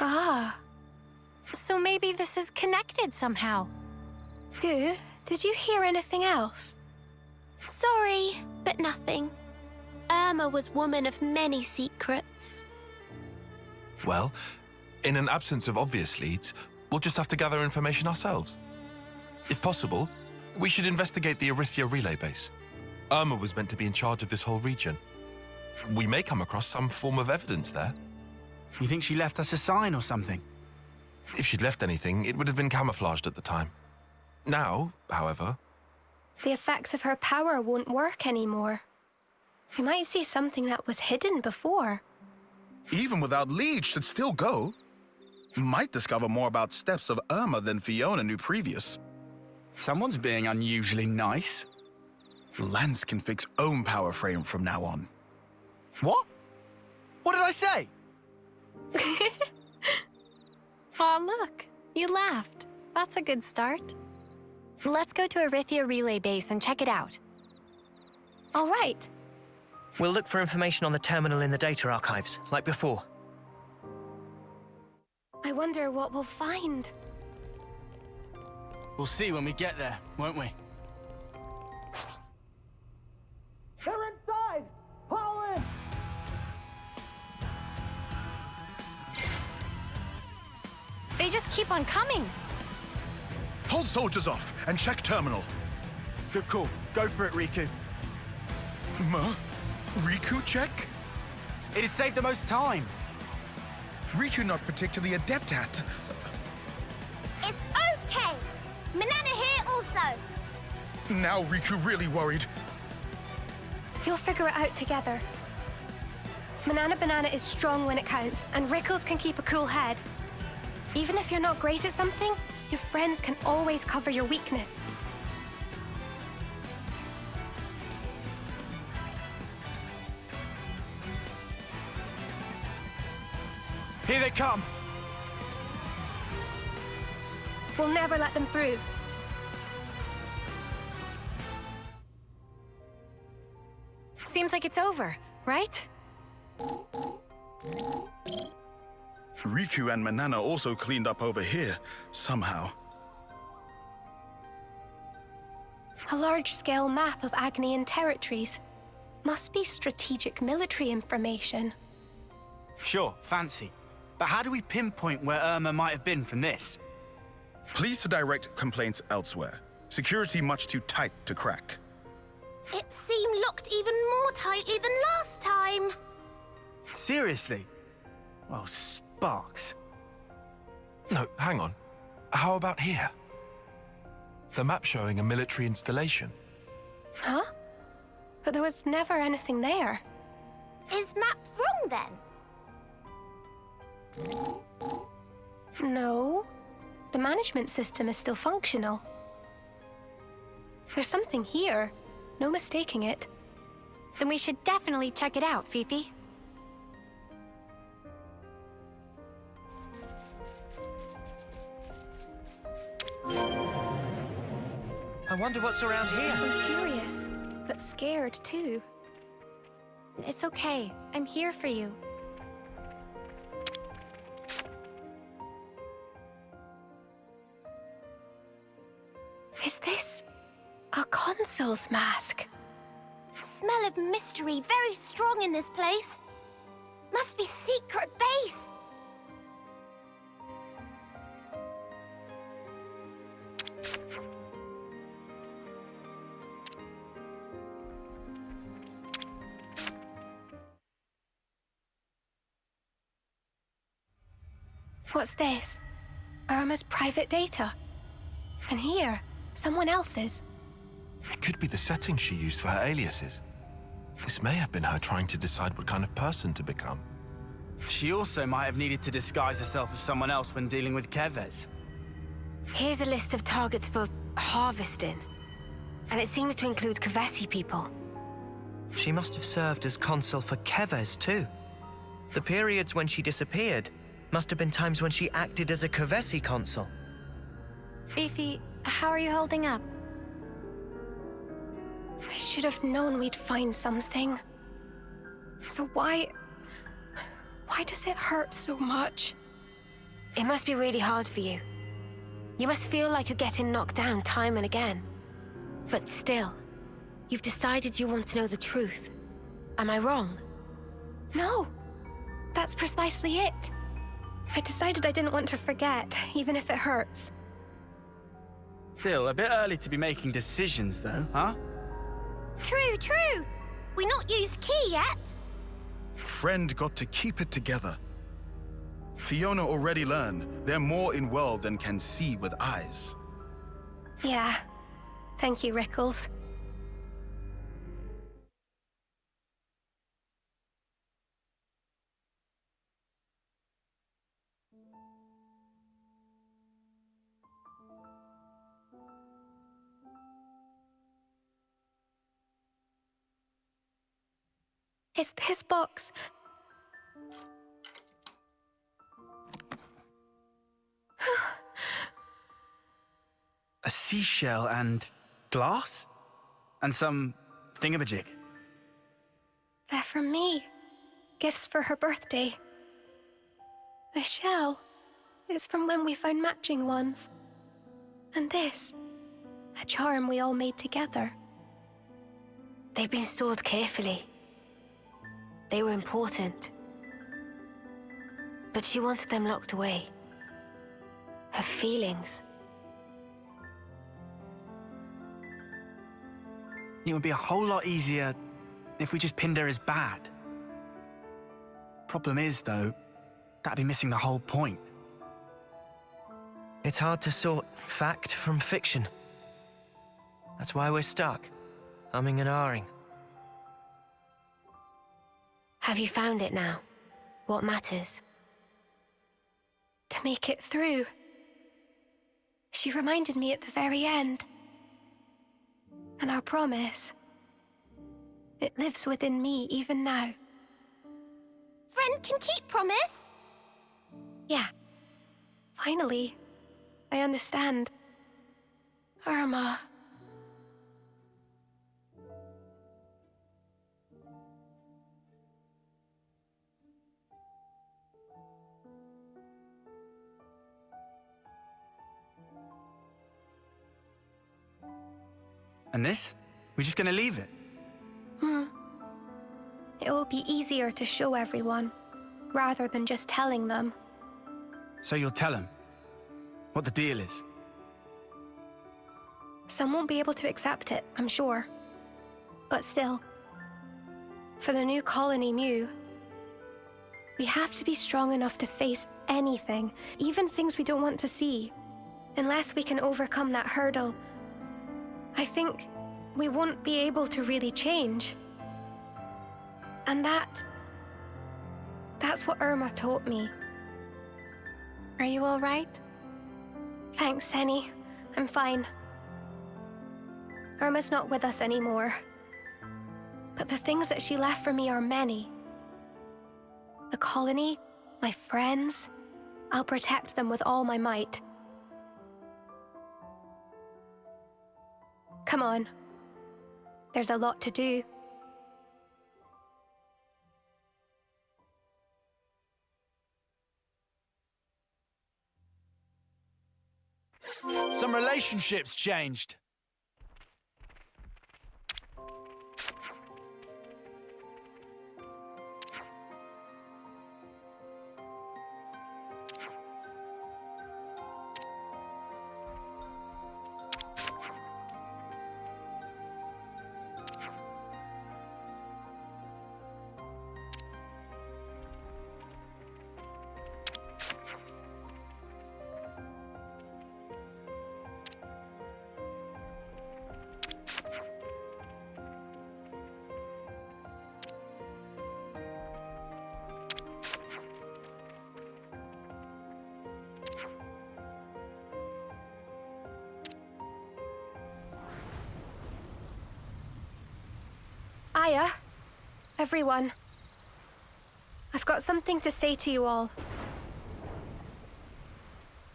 Ah. So maybe this is connected somehow. Goo, did you hear anything else? Sorry, but nothing. Irma was woman of many secrets. Well, in an absence of obvious leads, we'll just have to gather information ourselves. If possible, we should investigate the Erythia relay base. Irma was meant to be in charge of this whole region. We may come across some form of evidence there. You think she left us a sign or something? If she'd left anything, it would have been camouflaged at the time. Now, however... The effects of her power won't work anymore. We might see something that was hidden before. Even without leads, should still go. Might discover more about steps of Irma than Fiona knew previous. Someone's being unusually nice. Lance can fix own power frame from now on. What? What did I say? Aw, look. You laughed. That's a good start. Let's go to Erythia Relay Base and check it out. All right. We'll look for information on the terminal in the data archives, like before. I wonder what we'll find. We'll see when we get there, won't we? They're inside! Haul in! They just keep on coming. Hold soldiers off and check terminal. Good call. Go for it, Riku. Riku check? It'd save the most time. Riku not particularly adept at. It's okay. Manana here also. Now Riku really worried. You'll figure it out together. Manana Banana is strong when it counts, and Rickles can keep a cool head. Even if you're not great at something, your friends can always cover your weakness. Here they come. We'll never let them through. Seems like it's over, right? Riku and Manana also cleaned up over here, somehow. A large-scale map of Agnian territories. Must be strategic military information. Sure, fancy. But how do we pinpoint where Irma might have been from this? Please to direct complaints elsewhere. Security much too tight to crack. It seemed locked even more tightly than last time. Seriously? Well, sparks. No, hang on. How about here? The map showing a military installation. Huh? But there was never anything there. Is map wrong then? No. The management system is still functional. There's something here. No mistaking it. Then we should definitely check it out, Fifi. I wonder what's around here. I'm curious, but scared too. It's okay. I'm here for you. Is this a consul's mask? Smell of mystery very strong in this place. Must be secret base. What's this? Irma's private data. And here, someone else's. It could be the settings she used for her aliases. This may have been her trying to decide what kind of person to become. She also might have needed to disguise herself as someone else when dealing with Kevez. Here's a list of targets for harvesting. And it seems to include Kavesi people. She must have served as consul for Kevez, too. The periods when she disappeared must have been times when she acted as a Kavesi consul. Fifi, how are you holding up? I should have known we'd find something. So why does it hurt so much? It must be really hard for you. You must feel like you're getting knocked down time and again. But still, you've decided you want to know the truth. Am I wrong? No, that's precisely it. I decided I didn't want to forget, even if it hurts. Still, a bit early to be making decisions, though, huh? True. We not used key yet. Friend got to keep it together. Fiona already learned they're more in world than can see with eyes. Yeah. Thank you, Rickles. Is this box... A seashell and glass? And some thingamajig. They're from me. Gifts for her birthday. The shell is from when we found matching ones. And this, a charm we all made together. They've been stored carefully. They were important. But she wanted them locked away. Her feelings. It would be a whole lot easier if we just pinned her as bad. Problem is, though, that'd be missing the whole point. It's hard to sort fact from fiction. That's why we're stuck, umming and ahhing. Have you found it now? What matters? To make it through. She reminded me at the very end. And our promise, it lives within me even now. Friend can keep promise? Yeah. Finally, I understand. Irma. And this? We're just gonna leave it? It will be easier to show everyone, rather than just telling them. So you'll tell him what the deal is? Some won't be able to accept it, I'm sure. But still, for the new colony Mew, we have to be strong enough to face anything, even things we don't want to see. Unless we can overcome that hurdle, I think we won't be able to really change. And that's what Irma taught me. Are you all right? Thanks, Henny. I'm fine. Irma's not with us anymore. But the things that she left for me are many. The colony, my friends, I'll protect them with all my might. Come on. There's a lot to do. Some relationships changed. Aya, everyone. I've got something to say to you all.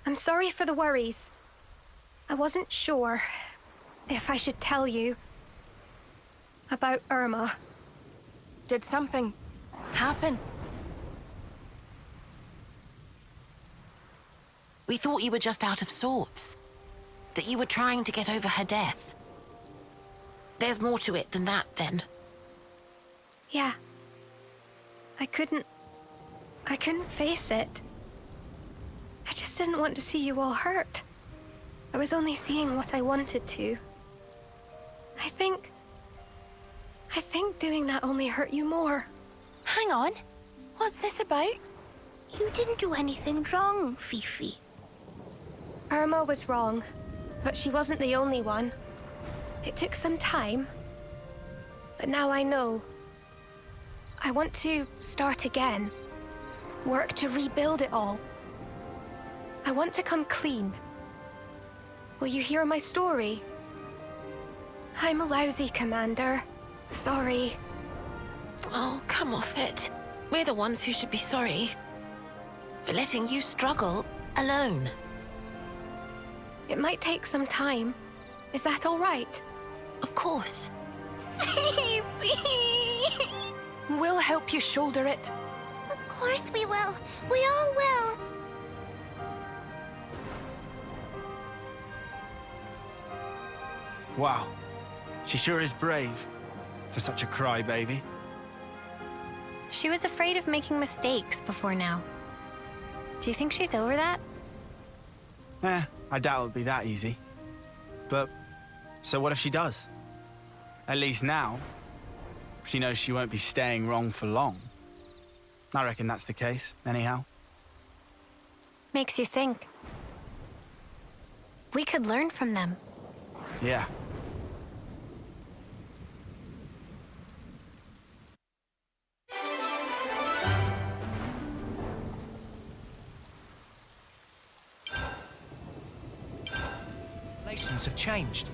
I'm sorry for the worries. I wasn't sure if I should tell you about Irma. Did something happen? We thought you were just out of sorts. That you were trying to get over her death. There's more to it than that, then. Yeah. I couldn't face it. I just didn't want to see you all hurt. I was only seeing what I wanted to. I think doing that only hurt you more. Hang on. What's this about? You didn't do anything wrong, Fifi. Irma was wrong, but she wasn't the only one. It took some time, but now I know. I want to start again. Work to rebuild it all. I want to come clean. Will you hear my story? I'm a lousy commander. Sorry. Oh, come off it. We're the ones who should be sorry. For letting you struggle alone. It might take some time. Is that all right? Of course. We'll help you shoulder it. Of course we will. We all will. Wow. She sure is brave. For such a crybaby. She was afraid of making mistakes before now. Do you think she's over that? I doubt it'll be that easy. But, so what if she does? At least now, she knows she won't be staying wrong for long. I reckon that's the case, anyhow. Makes you think. We could learn from them. Yeah. Relations have changed.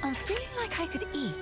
I'm feeling like I could eat.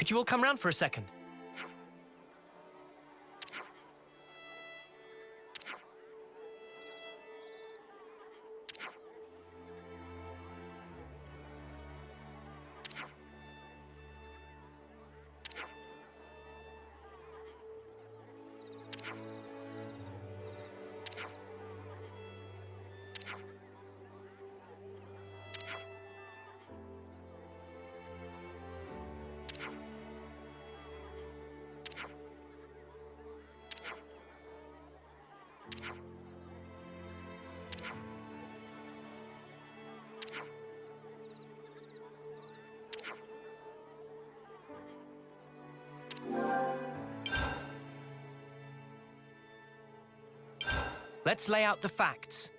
Could you all come round for a second? Let's lay out the facts.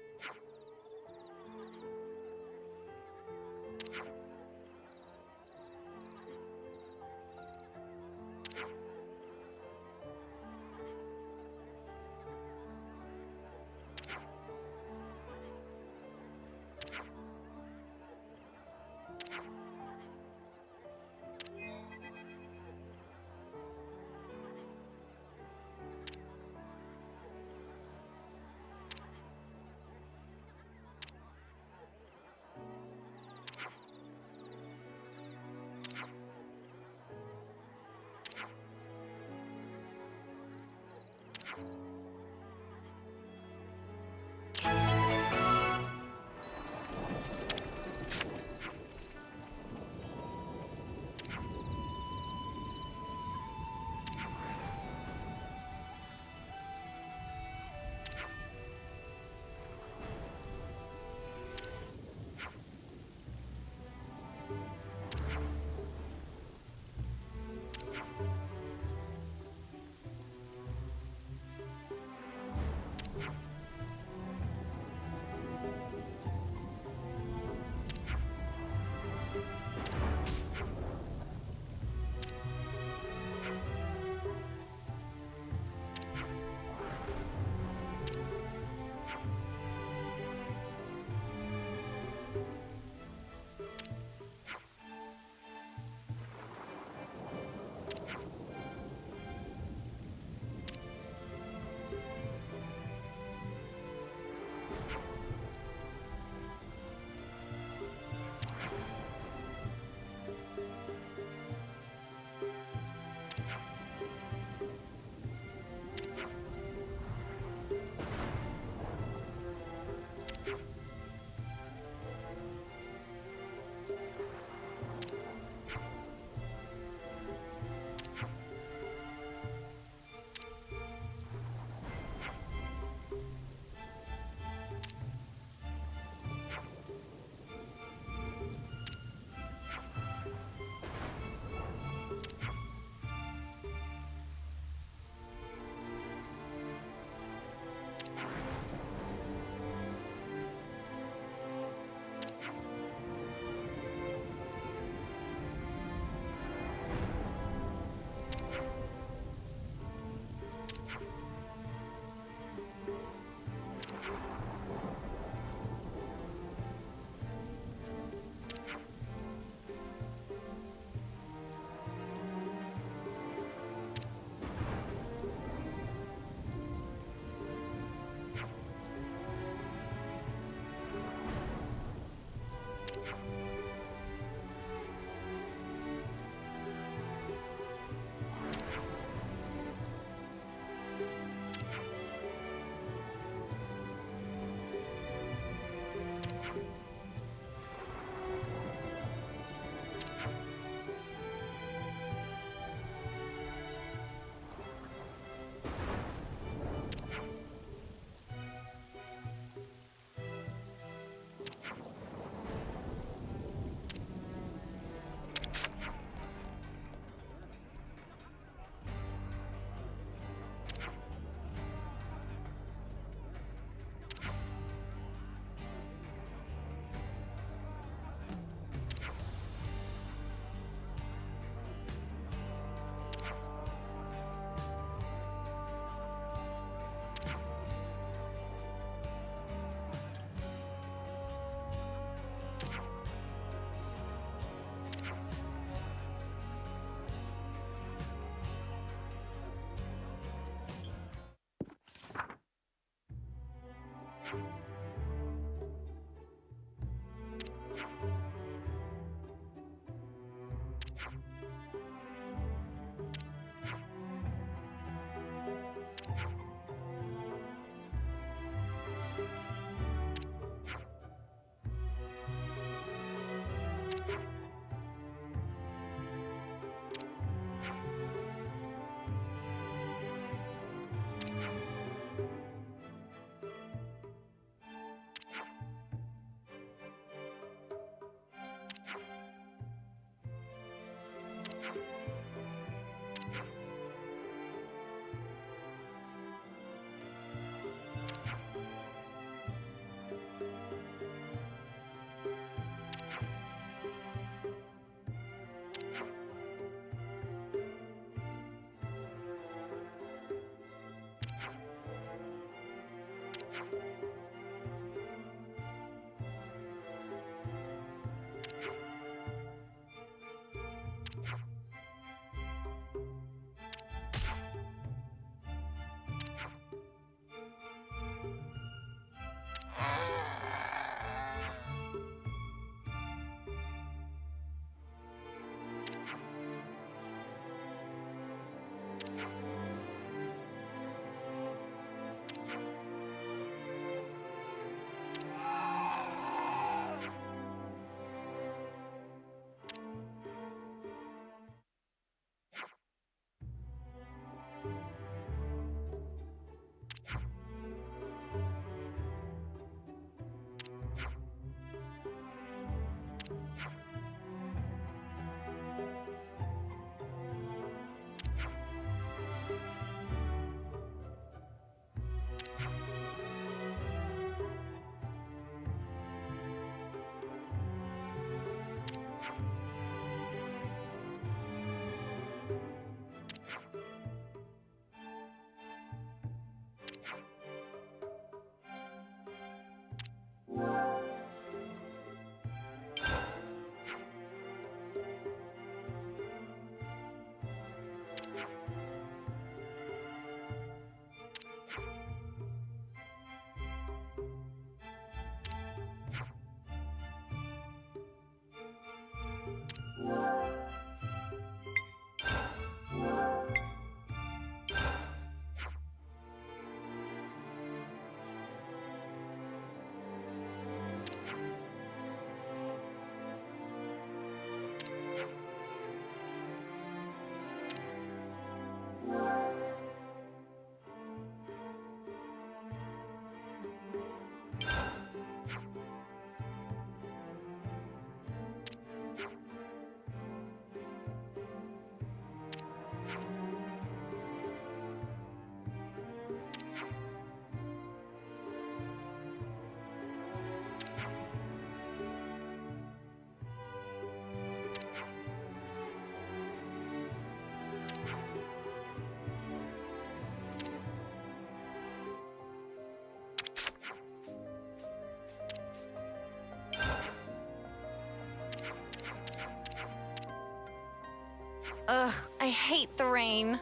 Ugh, I hate the rain.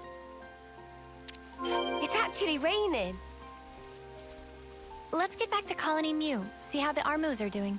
It's actually raining. Let's get back to Colony Mu, see how the Armos are doing.